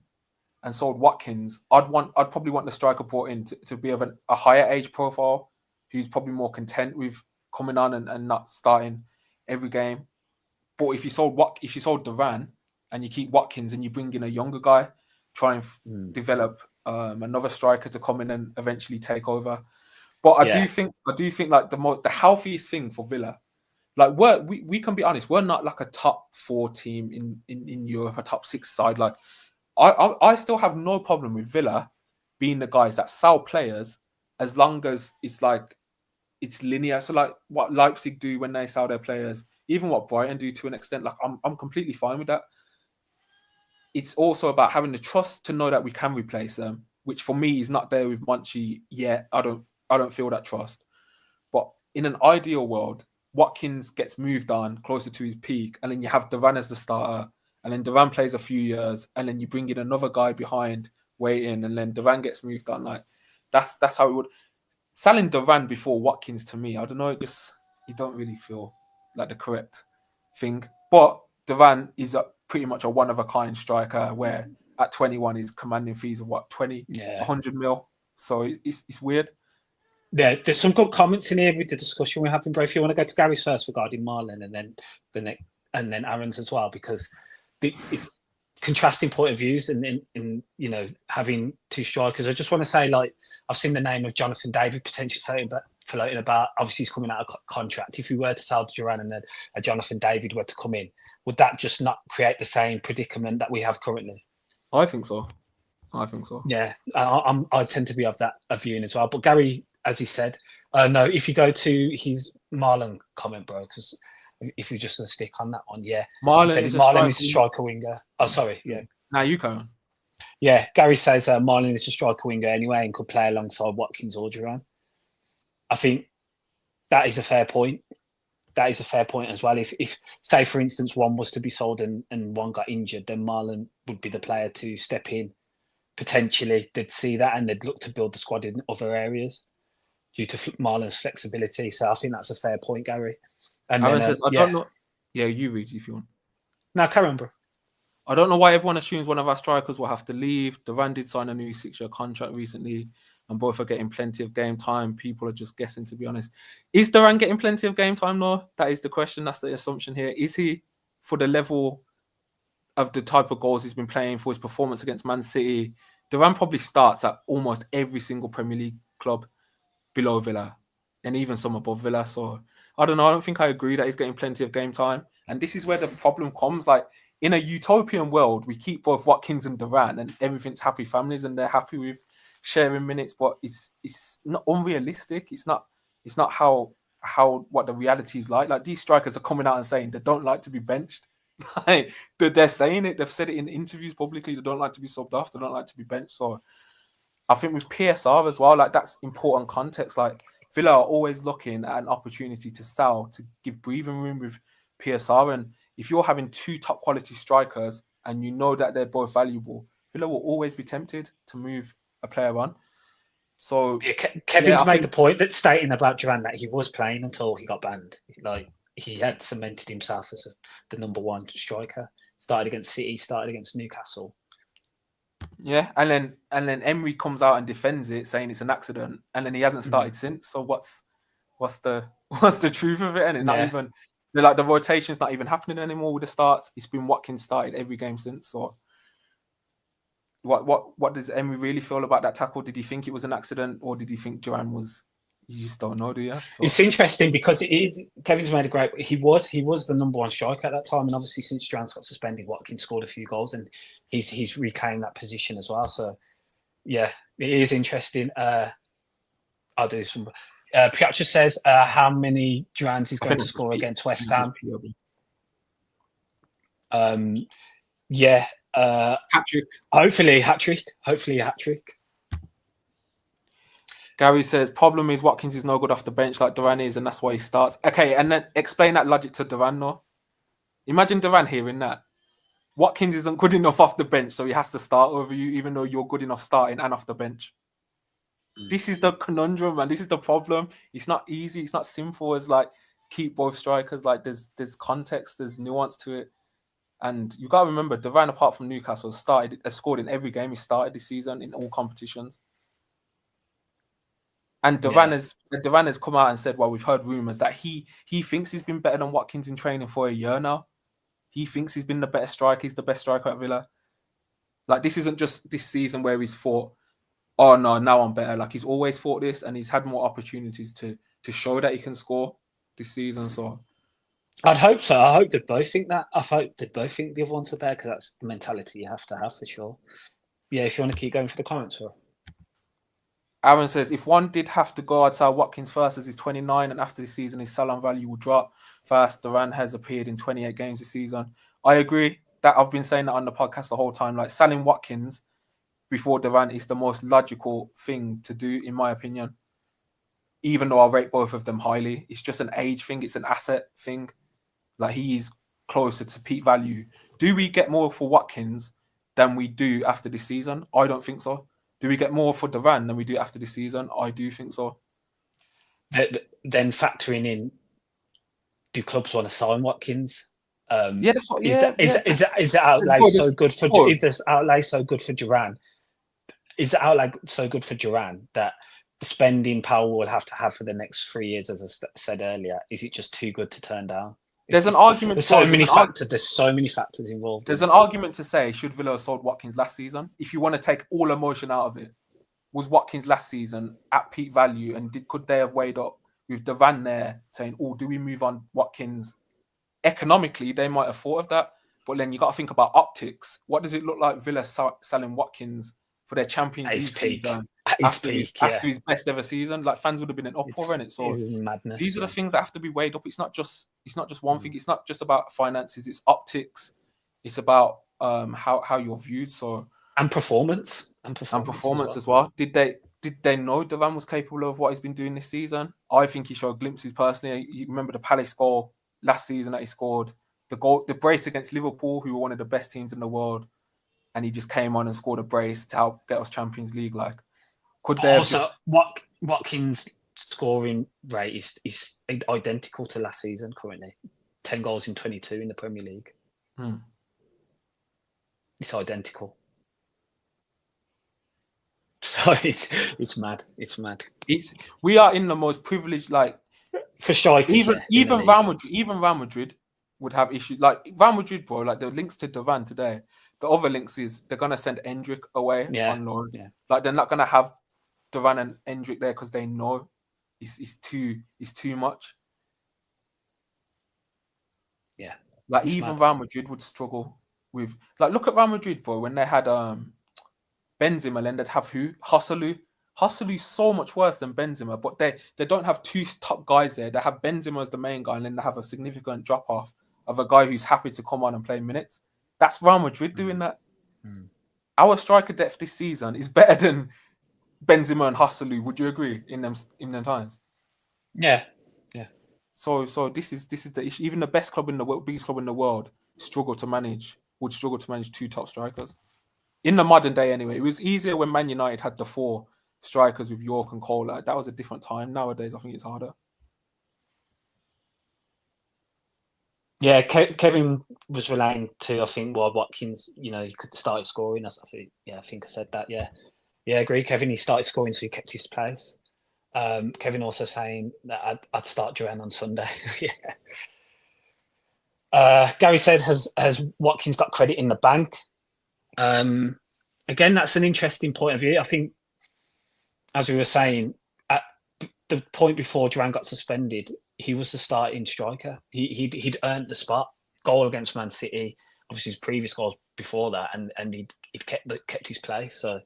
and sold Watkins, I'd probably want the striker brought in to be of a higher age profile, who's probably more content with coming on and not starting every game. But if you sold Duran and you keep Watkins and you bring in a younger guy, try and develop another striker to come in and eventually take over. But I do think like the healthiest thing for Villa, like we can be honest, we're not like a top 4 team in Europe, a top 6 side. Like I still have no problem with Villa being the guys that sell players as long as it's like it's linear. So like what Leipzig do when they sell their players, even what Brighton do to an extent, like I'm completely fine with that. It's also about having the trust to know that we can replace them, which for me is not there with Monchi yet. I don't feel that trust. But in an ideal world, Watkins gets moved on closer to his peak, and then you have Duran as the starter, and then Duran plays a few years, and then you bring in another guy behind waiting, and then Duran gets moved on. Like that's how it would. Selling Duran before Watkins, to me, I don't know, it don't really feel like the correct thing. But Duran is pretty much a one-of-a-kind striker where at 21 he's commanding fees of 100 mil. So it's weird. Yeah, there's some good comments in here with the discussion we're having, bro. If you want to go to Gary's first regarding Malen and then Aaron's as well, because it's contrasting point of views and having 2 strikers. I just want to say, like, I've seen the name of Jonathan David potentially floating about. Obviously, he's coming out of contract. If we were to sell Duran and a Jonathan David were to come in, would that just not create the same predicament that we have currently? I think so. Yeah, I tend to be of that viewing as well. But Gary, as he said, no, if you go to his Malen comment, bro, because if you're just going to stick on that one, Malen is a striker winger. Oh, sorry, yeah. Now you go on. Yeah, Gary says Malen is a striker winger anyway and could play alongside Watkins or Duran. I think that is a fair point. That is a fair point as well. If say, for instance, one was to be sold and one got injured, then Malen would be the player to step in. Potentially, they'd see that and they'd look to build the squad in other areas due to Malen's flexibility. So I think that's a fair point, Gary. And Aaron says, I don't know. Yeah, you read if you want. No, carry on, bro. I don't know why everyone assumes one of our strikers will have to leave. Duran did sign a new 6-year contract recently, and both are getting plenty of game time. People are just guessing, to be honest. Is Duran getting plenty of game time, though? That is the question. That's the assumption here. Is he, for the level of the type of goals he's been playing, for his performance against Man City? Duran probably starts at almost every single Premier League club below Villa, and even some above Villa. So I don't know. I don't think I agree that he's getting plenty of game time. And this is where the problem comes. Like, in a utopian world, we keep both Watkins and Duran, and everything's happy families, and they're happy with sharing minutes. But it's not unrealistic. It's not how what the reality is like. Like, these strikers are coming out and saying they don't like to be benched. Like, they're saying it. They've said it in interviews publicly. They don't like to be subbed off. They don't like to be benched. So I think with PSR as well, like, that's important context. Like, Villa are always looking at an opportunity to sell, to give breathing room with PSR. And if you're having 2 top quality strikers and you know that they're both valuable, Villa will always be tempted to move a player on. So Kevin's made the point that stating about Duran that he was playing until he got banned. Like, he had cemented himself as the number 1 striker. Started against City, started against Newcastle. Yeah, and then Emery comes out and defends it, saying it's an accident, and then he hasn't started since. So what's the truth of it? And not even the rotation's not even happening anymore with the starts. It's been Watkins started every game since. So what does Emery really feel about that tackle? Did he think it was an accident, or did he think Duran was? You just don't know, do you? So. It's interesting because Kevin's made a great. He was the number 1 striker at that time, and obviously since Duran got suspended, Watkins scored a few goals, and he's reclaimed that position as well. So yeah, it is interesting. I'll do this one. Piazza says how many Durans he's going to score against West Ham. Hat-trick. Hopefully a hat-trick. Gary says, problem is Watkins is no good off the bench like Duran is, and that's why he starts. Okay, and then explain that logic to Duran, though. Imagine Duran hearing that. Watkins isn't good enough off the bench, so he has to start over you, even though you're good enough starting and off the bench. This is the conundrum, man. This is the problem. It's not easy. It's not simple as, like, keep both strikers. Like there's context, there's nuance to it. And you got to remember, Duran, apart from Newcastle, scored in every game he started this season in all competitions. And Duran has come out and said, well, we've heard rumours that he thinks he's been better than Watkins in training for a year now. He thinks he's been the better striker. He's the best striker at Villa. Like, this isn't just this season where he's thought, oh, no, now I'm better. Like, he's always thought this, and he's had more opportunities to show that he can score this season. So I'd hope so. I hope they both think that. I hope they both think the other one's better, because that's the mentality you have to have for sure. Yeah, if you want to keep going for the comments, or Aaron says, if one did have to go, I'd say Watkins first, as he's 29, and after this season, his Salon value will drop fast. Duran has appeared in 28 games this season. I agree that I've been saying that on the podcast the whole time. Like, selling Watkins before Duran is the most logical thing to do, in my opinion. Even though I rate both of them highly, it's just an age thing. It's an asset thing. Like, he's closer to peak value. Do we get more for Watkins than we do after this season? I don't think so. Do we get more for Duran than we do after this season? I do think so. Then factoring in, do clubs want to sign Watkins? That's what. Is the outlay so good for? Is this outlay so good for Duran? Is the outlay so good for Duran that the spending power we'll have to have for the next 3 years, as I said earlier? Is it just too good to turn down? There's an argument. There's so many factors. There's so many factors involved. There's an argument to say, should Villa have sold Watkins last season? If you want to take all emotion out of it, was Watkins last season at peak value, and could they have weighed up with Duran there saying, "Oh, do we move on Watkins?" Economically, they might have thought of that, but then you got to think about optics. What does it look like Villa selling Watkins for their Champions League season after his best ever season? Like, fans would have been in uproar in it. So madness. These are the things that have to be weighed up. It's not just one thing. It's not just about finances. It's optics. It's about how you're viewed. So and performance as well. Did they know Duran was capable of what he's been doing this season? I think he showed glimpses personally. You remember the Palace goal last season that he scored, the brace against Liverpool, who were one of the best teams in the world, and he just came on and scored a brace to help get us Champions League. Like, could they also Watkins' scoring rate is identical to last season currently. 10 goals in 22 in the Premier League. It's identical. So it's mad. It's mad. We are in the most privileged, like, for strikers. Even Real Madrid would have issues. Like, Real Madrid, bro, like, the links to Duran today, the other links is they're gonna send Endrick away on loan. Yeah. Like, they're not gonna have Duran and Endrick there because they know it's too much. Yeah. Like, even mad. Real Madrid would struggle with, like, look at Real Madrid, bro, when they had Benzema, then they'd have who? Joselu. Joselu's so much worse than Benzema, but they don't have two top guys there. They have Benzema as the main guy, and then they have a significant drop-off of a guy who's happy to come on and play minutes. That's Real Madrid doing that. Our striker depth this season is better than Benzema and Joselu. Would you agree in them times? Yeah. So this is the issue. Even the best club in the world, biggest club in the world, would struggle to manage two top strikers. In the modern day, anyway, it was easier when Man United had the 4 strikers with York and Cole. Like, that was a different time. Nowadays, I think it's harder. Yeah, Kevin was relying to, I think, Watkins, he could start scoring. I think I said that. Yeah, I agree. Kevin, he started scoring, so he kept his place. Kevin also saying that I'd start Duran on Sunday. Yeah. Gary said, has Watkins got credit in the bank? Again, that's an interesting point of view. I think, as we were saying, at the point before Duran got suspended, he was the starting striker. He'd earned the spot. Goal against Man City, obviously his previous goals before that, and he'd kept his place. So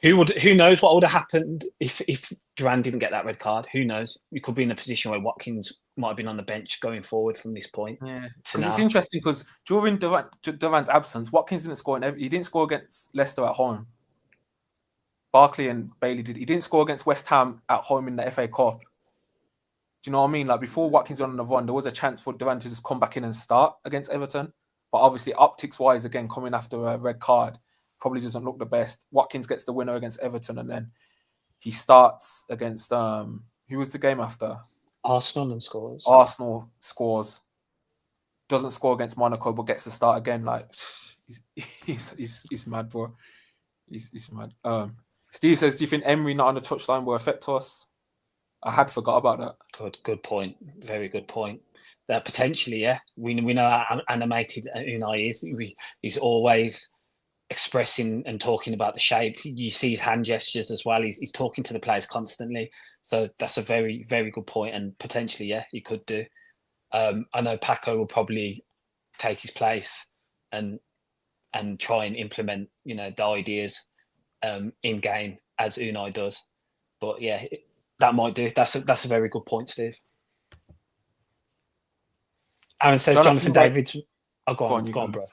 who knows what would have happened if Duran didn't get that red card? Who knows? We could be in a position where Watkins might have been on the bench going forward from this point. Yeah, because it's interesting because during Duran's absence, Watkins didn't score. He didn't score against Leicester at home. Barkley and Bailey did. He didn't score against West Ham at home in the FA Cup. Do you know what I mean? Like, before Watkins went on the run, there was a chance for Duran to just come back in and start against Everton. But obviously, optics-wise, again, coming after a red card probably doesn't look the best. Watkins gets the winner against Everton, and then he starts against who was the game after? Arsenal and scores. Arsenal scores, doesn't score against Monaco, but gets to start again. Like he's mad, bro. He's mad. Steve says, "Do you think Emery not on the touchline will affect us?" I had forgot about that. Good point. Very good point. That potentially, yeah. We know how animated Unai is. He's always expressing and talking about the shape. You see his hand gestures as well. He's talking to the players constantly. So that's a very, very good point. And potentially, yeah, he could do. I know Paco will probably take his place and try and implement, the ideas in game as Unai does. But yeah, that might do. That's a very good point, Steve. Aaron says Jonathan David's. Oh, go on, bro.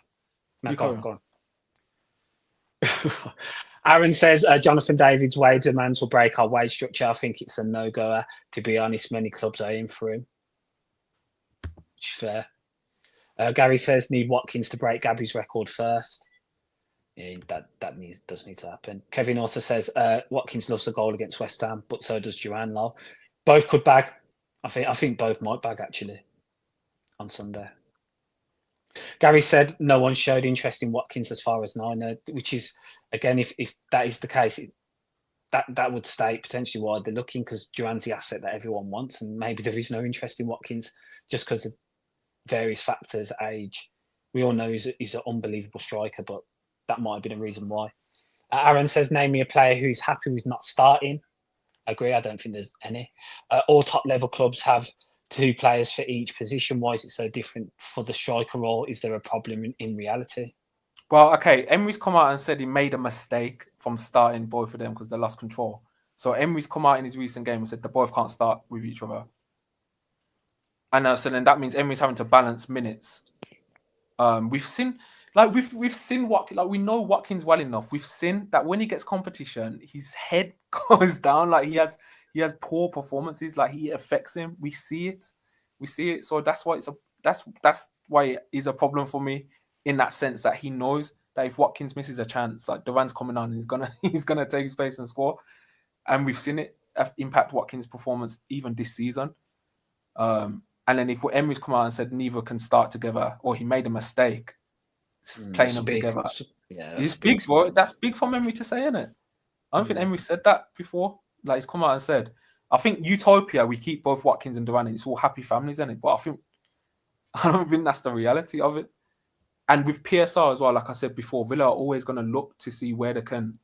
No, go on. Aaron says Jonathan David's wage demands will break our wage structure. I think it's a no-goer. To be honest, many clubs are in for him. Which is fair. Gary says need Watkins to break Gabby's record first. Yeah, that does need to happen. Kevin also says Watkins loves a goal against West Ham, but so does Duran. Lol. Both could bag. I think both might bag actually on Sunday. Gary said no one showed interest in Watkins as far as I know, which is again, if that is the case, that would state potentially why they're looking, because Duran's the asset that everyone wants, and maybe there is no interest in Watkins just because of various factors, age. We all know he's an unbelievable striker, but that might have been a reason why. Aaron says, name me a player who's happy with not starting. I agree. I don't think there's any. All top level clubs have 2 players for each position. Why is it so different for the striker role? Is there a problem in reality? Well, okay. Emery's come out and said he made a mistake from starting both of them because they lost control. So Emery's come out in his recent game and said they both can't start with each other. And so then that means Emery's having to balance minutes. We've seen we know Watkins well enough. We've seen that when he gets competition, his head goes down. Like he has poor performances. Like he affects him. We see it. So that's why that's why it is a problem for me in that sense that he knows that if Watkins misses a chance, like Duran's coming on, and he's gonna take his place and score. And we've seen it impact Watkins' performance even this season. And then if Emery's come out and said neither can start together, or he made a mistake playing them together, it's big, bro. That's big for Emery to say, isn't it? I don't think Emery said that before. Like he's come out and said, I think Utopia, we keep both Watkins and Duran, and it's all happy families, isn't it? But I don't think that's the reality of it. And with PSR as well, like I said before, Villa are always going to look to see where they can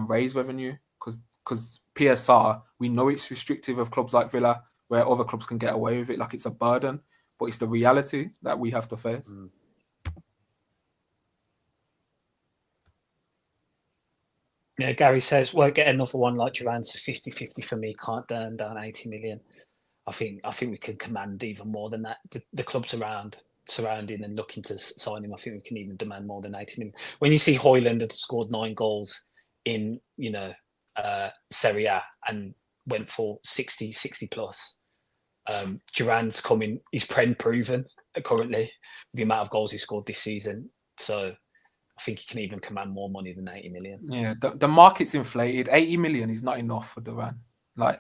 raise revenue, because PSR, we know it's restrictive of clubs like Villa, where other clubs can get away with it, like it's a burden, but it's the reality that we have to face. Yeah, Gary says, won't get another one like Duran, so 50-50 for me, can't turn down 80 million. I think we can command even more than that. The clubs surrounding and looking to sign him, I think we can even demand more than 80 million. When you see Højlund had scored 9 goals in, Serie A and went for 60 plus, Duran's coming, he's proven currently the amount of goals he scored this season. So I think he can even command more money than 80 million. Yeah, the market's inflated. 80 million is not enough for Duran. Like,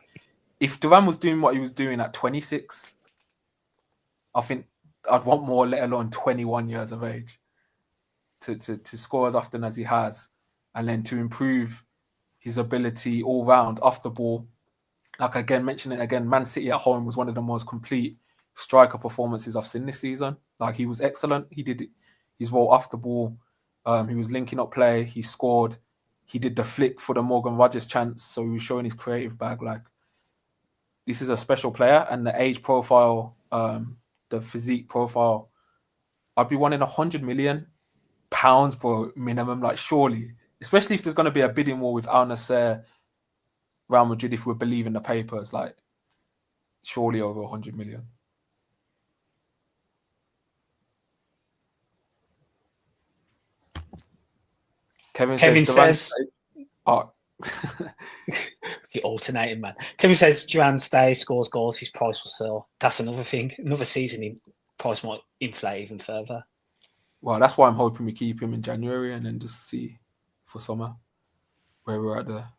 if Duran was doing what he was doing at 26, I think I'd want more, let alone 21 years of age, to score as often as he has, and then to improve his ability all round off the ball. Like again, mentioning it again, Man City at home was one of the most complete striker performances I've seen this season. Like he was excellent. He did his role off the ball. He was linking up play. He scored. He did the flick for the Morgan Rogers chance. So he was showing his creative bag. Like this is a special player, and the age profile, the physique profile, I'd be wanting £100 million per minimum. Like surely, especially if there's going to be a bidding war with Al Nassr, Real Madrid, if we're believing the papers, like surely over 100 million. Kevin says oh. You're alternating, man. Kevin says Duran stays, scores goals, his price will sell. That's another thing. Another season, his price might inflate even further. Well, that's why I'm hoping we keep him in January and then just see for summer where we're at there.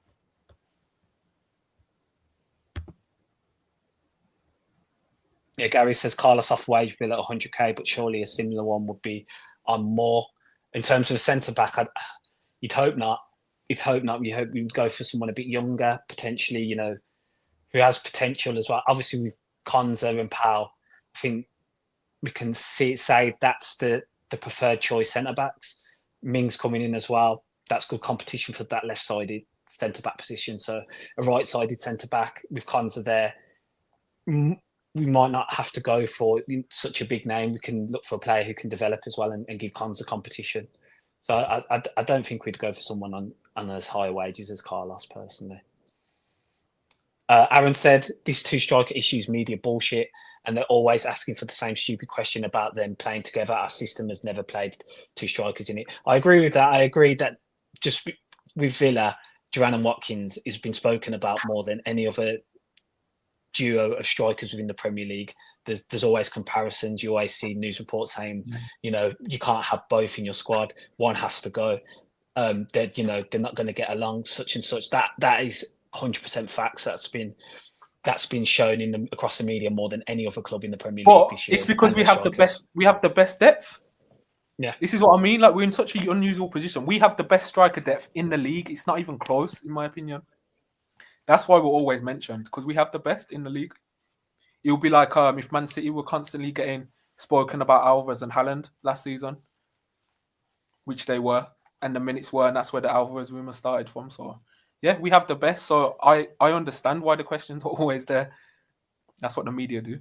Yeah, Gary says Carlos off wage bill at 100k, but surely a similar one would be on more. In terms of a centre back, you'd hope not. You'd hope not. You hope we'd go for someone a bit younger, potentially, who has potential as well. Obviously, with Konza and Powell, I think we can say that's the preferred choice centre backs. Ming's coming in as well. That's good competition for that left-sided centre back position. So a right-sided centre back with Konza there. We might not have to go for such a big name. We can look for a player who can develop as well and give Konza competition. So I don't think we'd go for someone on as high wages as Carlos personally. Aaron said, these two striker issues, media bullshit, and they're always asking for the same stupid question about them playing together. Our system has never played two strikers in it. I agree with that. I agree that just with Villa, Duran and Watkins has been spoken about more than any other duo of strikers within the Premier League. There's always comparisons. You always see news reports saying, you can't have both in your squad. One has to go. They're not going to get along, such and such. That is 100% facts. That's been shown across the media more than any other club in the Premier League this year. It's because we have the best depth. Yeah, this is what I mean. Like, we're in such an unusual position. We have the best striker depth in the league. It's not even close, in my opinion. That's why we're always mentioned, because we have the best in the league. It would be like if Man City were constantly getting spoken about Alvarez and Haaland last season, which they were, and the minutes were, and that's where the Alvarez rumour started from. So, yeah, we have the best. So I understand why the questions are always there. That's what the media do.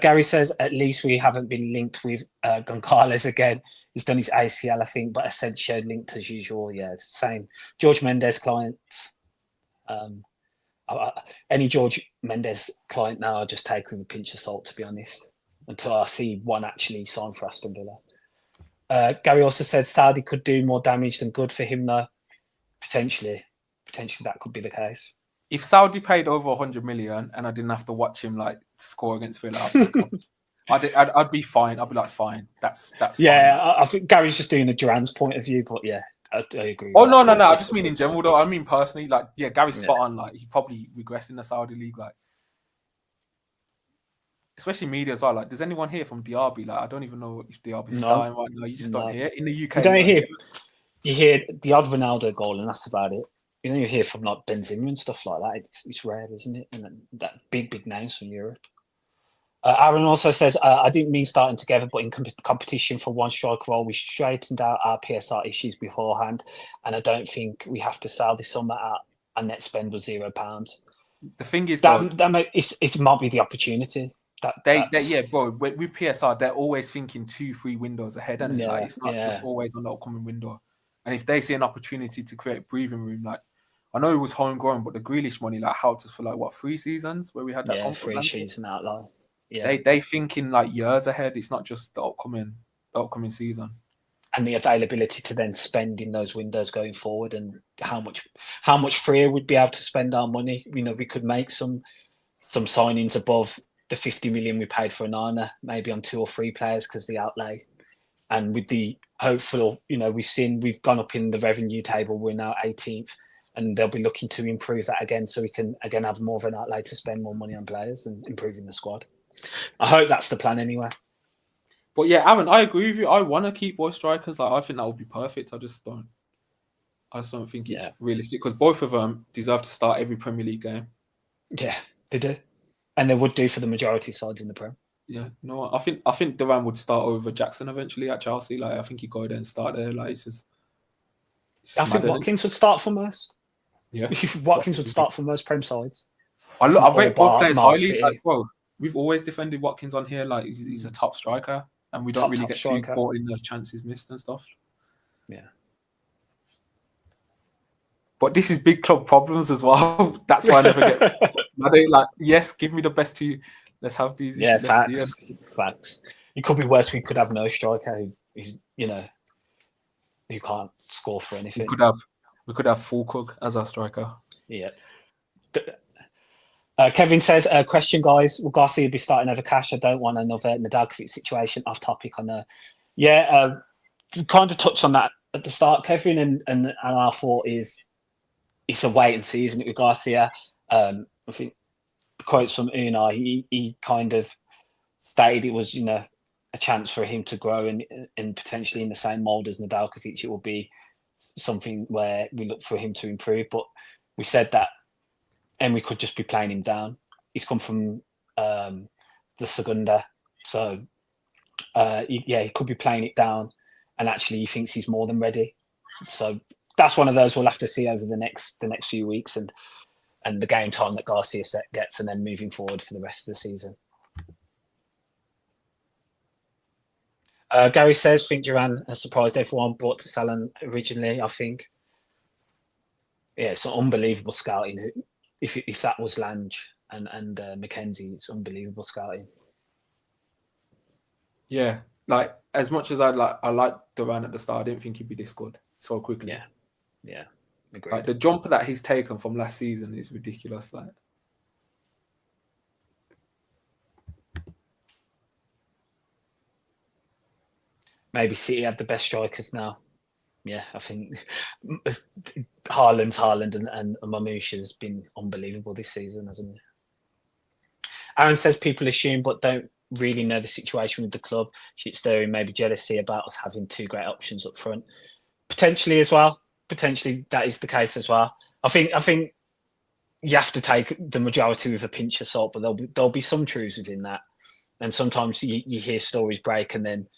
Gary says, at least we haven't been linked with Goncalves again. He's done his ACL, I think, but Asensio linked as usual. Yeah, same. George Mendes clients. Any George Mendes client now, I'll just take with a pinch of salt, to be honest, until I see one actually sign for Aston Villa. Gary also said Saudi could do more damage than good for him, though. Potentially that could be the case. If Saudi paid over 100 million and I didn't have to watch him score against Villa, I'd be fine. I'd be like, fine. That's yeah. Fine. I think Gary's just doing the Duran's point of view, but yeah, I agree. Oh no! I just mean in general, though. I mean personally, Gary's spot on. He probably regressed in the Saudi league, especially media as well. Does anyone hear from Diaby? I don't even know if Diaby's starting right now. You just don't hear in the UK. You don't hear. You hear the odd Ronaldo goal, and that's about it. You don't hear from Benzema and stuff like that. It's rare, isn't it? And that big names from Europe. Aaron also says, I didn't mean starting together, but in competition for one striker role, we straightened out our PSR issues beforehand, and I don't think we have to sell this summer at a net spend was £0. The thing is, it might be the opportunity. Bro. With PSR, they're always thinking 2-3 windows ahead, and it's not just always on the upcoming window. And if they see an opportunity to create breathing room, I know it was homegrown, but the Grealish money helped us for 3 seasons where we had that 3 seasons outline. Yeah, they thinking years ahead. It's not just the upcoming season. And the availability to then spend in those windows going forward, and how much freer we'd be able to spend our money. We could make some signings above the 50 million we paid for Onana, maybe on 2 or 3 players because the outlay. And with the hopeful, we've gone up in the revenue table. We're now 18th, and they'll be looking to improve that again, so we can again have more of an outlay to spend more money on players and improving the squad. I hope that's the plan anyway. But yeah, Aaron, I agree with you. I want to keep both strikers. I think that would be perfect. I just don't think it's realistic, because both of them deserve to start every Premier League game. Yeah, they do, and they would do for the majority sides in the Prem. Yeah, no, I think Duran would start over Jackson eventually at Chelsea. I think he'd go there and start there. I think Watkins would start for most. Yeah, Watkins would start for most Prem sides. I rate both players highly. We've always defended Watkins on here. He's a top striker, and we don't really get too caught in the chances missed and stuff. Yeah. But this is big club problems as well. That's why I never get. I don't yes, give me the best 2. Let's have these. Yeah, facts. It could be worse. We could have no striker who can't score for anything. We could have Fulkrug as our striker. Yeah. Kevin says, question, guys. Will Garcia be starting over Cash? I don't want another Nadalkovic situation. Off topic on the. Yeah, we kind of touched on that at the start, Kevin, and our thought is it's a wait and see, isn't it, with Garcia? I think the quotes from Unai, he kind of stated it was, a chance for him to grow and potentially in the same mould as Nedeljkovic, it will be something where we look for him to improve. But we said that Emery could just be playing him down. He's come from the Segunda, so he could be playing it down, and actually he thinks he's more than ready. So that's one of those we'll have to see over the next few weeks and the game time that Garcia gets, and then moving forward for the rest of the season. Gary says, think Duran has surprised everyone, brought to Salon originally, I think. Yeah, it's unbelievable scouting. If that was Lange and Mackenzie, it's unbelievable scouting. Yeah, like as much as I like Duran at the start, I didn't think he'd be this good so quickly. Yeah, agreed. Like the jump that he's taken from last season is ridiculous. Like, maybe City have the best strikers now. Yeah, I think Haaland and Mamouche has been unbelievable this season, hasn't he? Aaron says people assume but don't really know the situation with the club. Shit stirring, maybe jealousy about us having two great options up front. Potentially as well. Potentially that is the case as well. I think you have to take the majority with a pinch of salt, but there'll be some truths within that. And sometimes you hear stories break, and then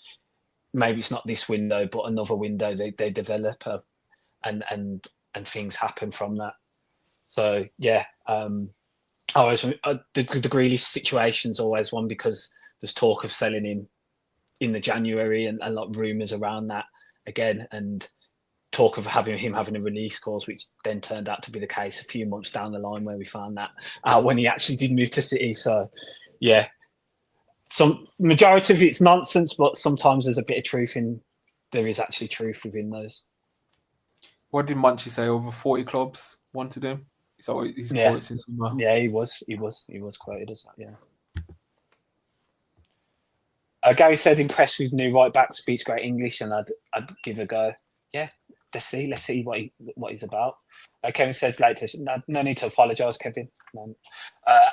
maybe it's not this window, but another window they develop, and things happen from that. So yeah, the Grealish situation's always one, because there's talk of selling him in the January and a lot of rumours around that again, and talk of having a release clause, which then turned out to be the case a few months down the line, where we found that out when he actually did move to City. So yeah, some majority of it's nonsense, but sometimes there's a bit of truth there is actually truth within those. What did Munchie say? Over 40 clubs wanted him. Is that what he's quoted since summer? Yeah, he was quoted as that. Yeah. Gary said, impressed with new right back, speaks great English, and I'd give it a go. Yeah, let's see what he's about. Kevin says later, no need to apologise, Kevin.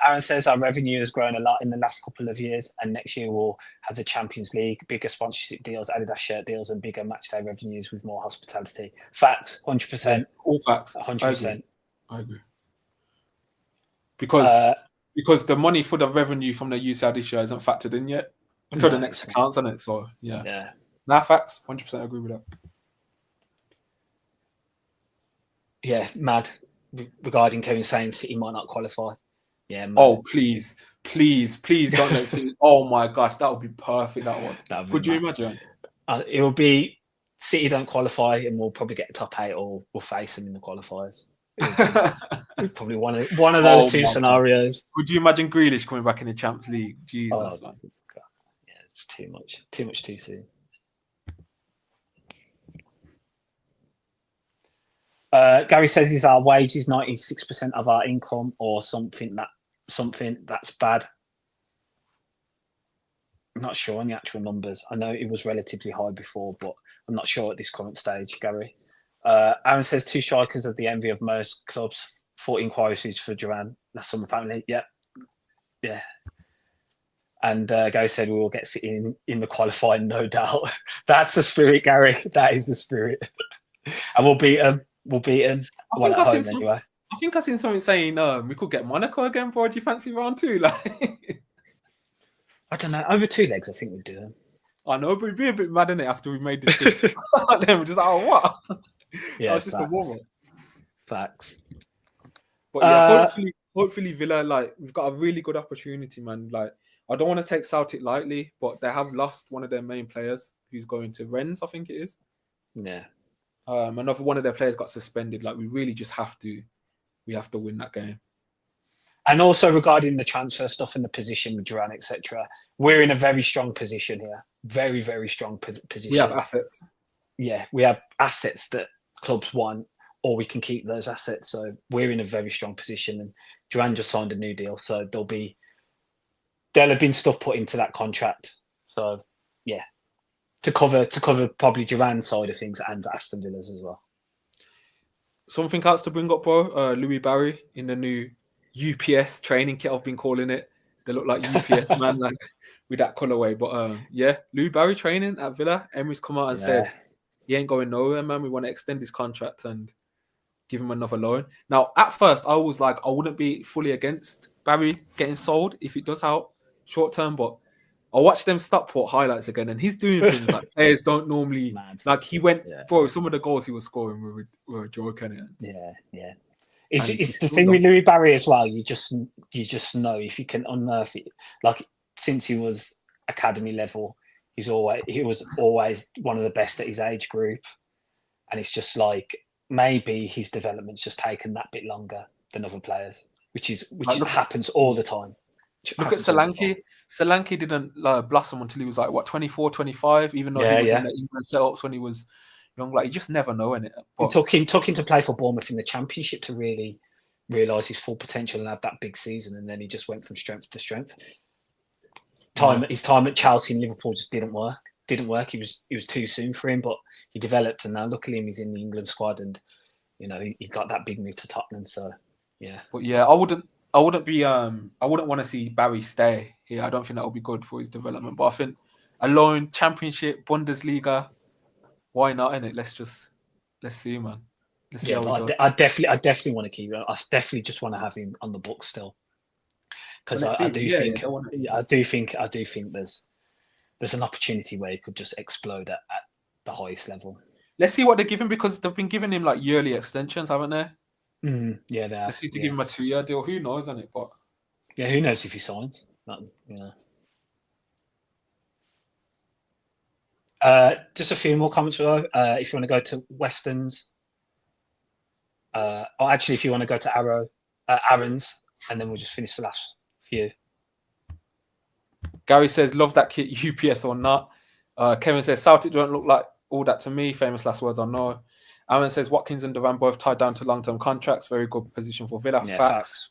Aaron says our revenue has grown a lot in the last couple of years, and next year we'll have the Champions League, bigger sponsorship deals, Adidas shirt deals, and bigger matchday revenues with more hospitality. Facts, 100%. Yeah, all facts. 100%. I agree. Because the money for the revenue from the UCL this year isn't factored in yet until the next accounts, isn't it? So yeah. Nah, facts. 100% agree with that. Yeah, mad. Regarding Kevin saying City might not qualify. Yeah, mad. Oh, please don't let City. Oh my gosh, that would be perfect. That one. Could you imagine? It will be City don't qualify, and we'll probably get a top 8, or we'll face them in the qualifiers. Probably one of those two scenarios. God. Would you imagine Grealish coming back in the Champions League? Jesus, man. God. Yeah, it's too much too soon. Gary says is our wages 96% of our income, or something that's bad. I'm not sure on the actual numbers. I know it was relatively high before, but I'm not sure at this current stage, Gary. Aaron says 2 strikers are the envy of most clubs. 40 inquiries for Duran. That's some apparently. Yeah. And Gary said we will get City in the qualifying, no doubt. That's the spirit, Gary. That is the spirit. And we'll beat them. Anyway. I think I seen something saying we could get Monaco again, bro. Do you fancy round 2? Like, I don't know. Over 2 legs, I think we'd do them. I know, but it'd be a bit mad, innit, after we made this shift. Then we're just like, oh, what? Yeah, that was just a warm-up. Facts. But yeah, hopefully Villa, like, we've got a really good opportunity, man. Like, I don't want to take Celtic lightly, but they have lost one of their main players, who's going to Rennes, I think it is. Yeah. Another one of their players got suspended. Like, we really just have to win that game. And also regarding the transfer stuff and the position with Duran, etc., we're in a very strong position here. Very, very strong position. We have assets. Yeah, we have assets that clubs want, or we can keep those assets. So we're in a very strong position. And Duran just signed a new deal, so there'll have been stuff put into that contract. So yeah, to cover probably Duran's side of things and Aston Villa's as well. Something else to bring up, bro. Louis Barry in the new UPS training kit. I've been calling it. They look like UPS, man, like with that colorway. But yeah, Louis Barry training at Villa. Emery's come out and said he ain't going nowhere, man. We want to extend his contract and give him another loan. Now, at first, I was like, I wouldn't be fully against Barry getting sold if it does help short term, but I watched them Stockport highlights again, and he's doing things like players don't normally. Mad. Like he went, bro. Some of the goals he was scoring were a joke, innit? Yeah. It's the thing with Louis Barry as well. You just know if you can unearth it. Like since he was academy level, he was always one of the best at his age group, and it's just like maybe his development's just taken that bit longer than other players, which happens all the time. Look at Solanke. Solanke didn't blossom until he was like, what, 24, 25, even though he was in the England setups when he was young. Like, you just never know, innit? It took him to play for Bournemouth in the Championship to really realise his full potential and have that big season, and then he just went from strength to strength. His time at Chelsea and Liverpool just didn't work. He was too soon for him, but he developed, and now luckily he's in the England squad, and he got that big move to Tottenham. So yeah, but yeah, I wouldn't want to see Barry stay here. I don't think that would be good for his development. But I think a loan, Championship, Bundesliga, why not? Innit? Let's see, man. Let's see how he does. I definitely want to keep him. I definitely just want to have him on the books still, because I do think there's an opportunity where he could just explode at the highest level. Let's see what they give him, because they've been giving him like yearly extensions, haven't they? Yeah, they are. Let's see if they give him a 2-year deal. Who knows, isn't it? But yeah, who knows if he signs? Just a few more comments though. If you want to go to Weston's, or actually, if you want to go to Aaron's, and then we'll just finish the last few. Gary says, "Love that kit, UPS or not." Kevin says, "Celtic don't look like all that to me." Famous last words, I know. Aaron says, "Watkins and Duran both tied down to long-term contracts. Very good position for Villa." Yeah, facts.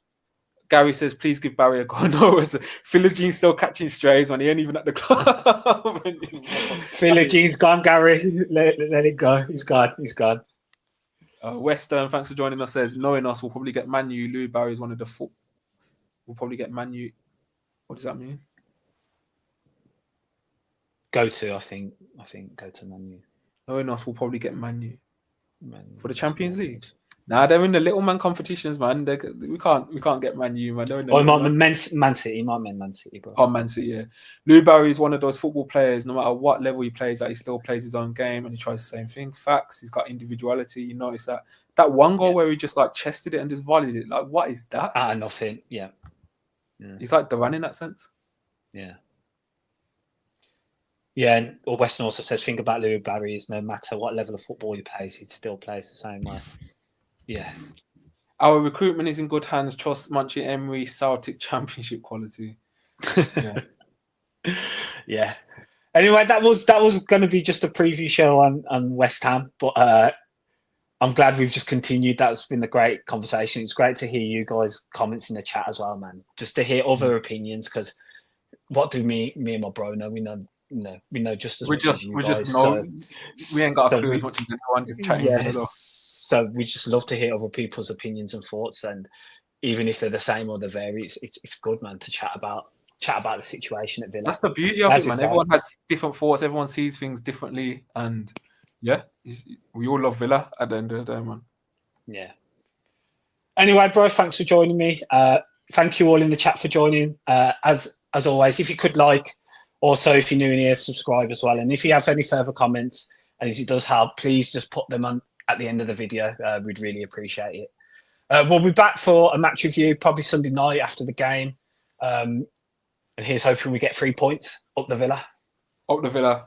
Gary says, "Please give Barry a go." No, Philogene still catching strays when he ain't even at the club. Philogene's gone, Gary. Let it go. He's gone. Western, thanks for joining us, says, "Knowing us, we'll probably get Man U. Louis Barry is one of the We'll probably get Man U." What does that mean? I think go to Man U. Knowing us, we'll probably get Man U for the Champions League. Nah, they're in the little man competitions, man. We can't get Man U, man. Man City. Might mean Man City, bro. Oh, Man City, yeah. Louis Barry is one of those football players, no matter what level he plays at, he still plays his own game and he tries the same thing. Facts. He's got individuality. You notice that one goal where he just like chested it and just volleyed it. Like, what is that? Nothing. Yeah. He's like Duran in that sense. Yeah. Yeah, and Weston also says, think about Louis Barry is no matter what level of football he plays, he still plays the same way. Yeah. Our recruitment is in good hands. Trust Munchie Emery, Celtic Championship quality. Yeah. Yeah. Anyway, that was going to be just a preview show on West Ham, but I'm glad we've just continued. That's been a great conversation. It's great to hear you guys' comments in the chat as well, man. Just to hear other opinions, because what do me and my bro know? We know just as much as you guys. We ain't got a clue as much as anyone, just chatting. Yes. So we just love to hear other people's opinions and thoughts, and even if they're the same or they vary, it's good, man, to chat about the situation at Villa. That's the beauty of it, man. Everyone has different thoughts. Everyone sees things differently, and yeah, we all love Villa at the end of the day, man. Yeah. Anyway, bro, thanks for joining me. Thank you all in the chat for joining. As always, if you could also, if you're new in here, subscribe as well. And if you have any further comments, and as it does help, please just put them on at the end of the video. We'd really appreciate it. We'll be back for a match review, probably Sunday night after the game. And here's hoping we get 3 points up the Villa. Up the Villa.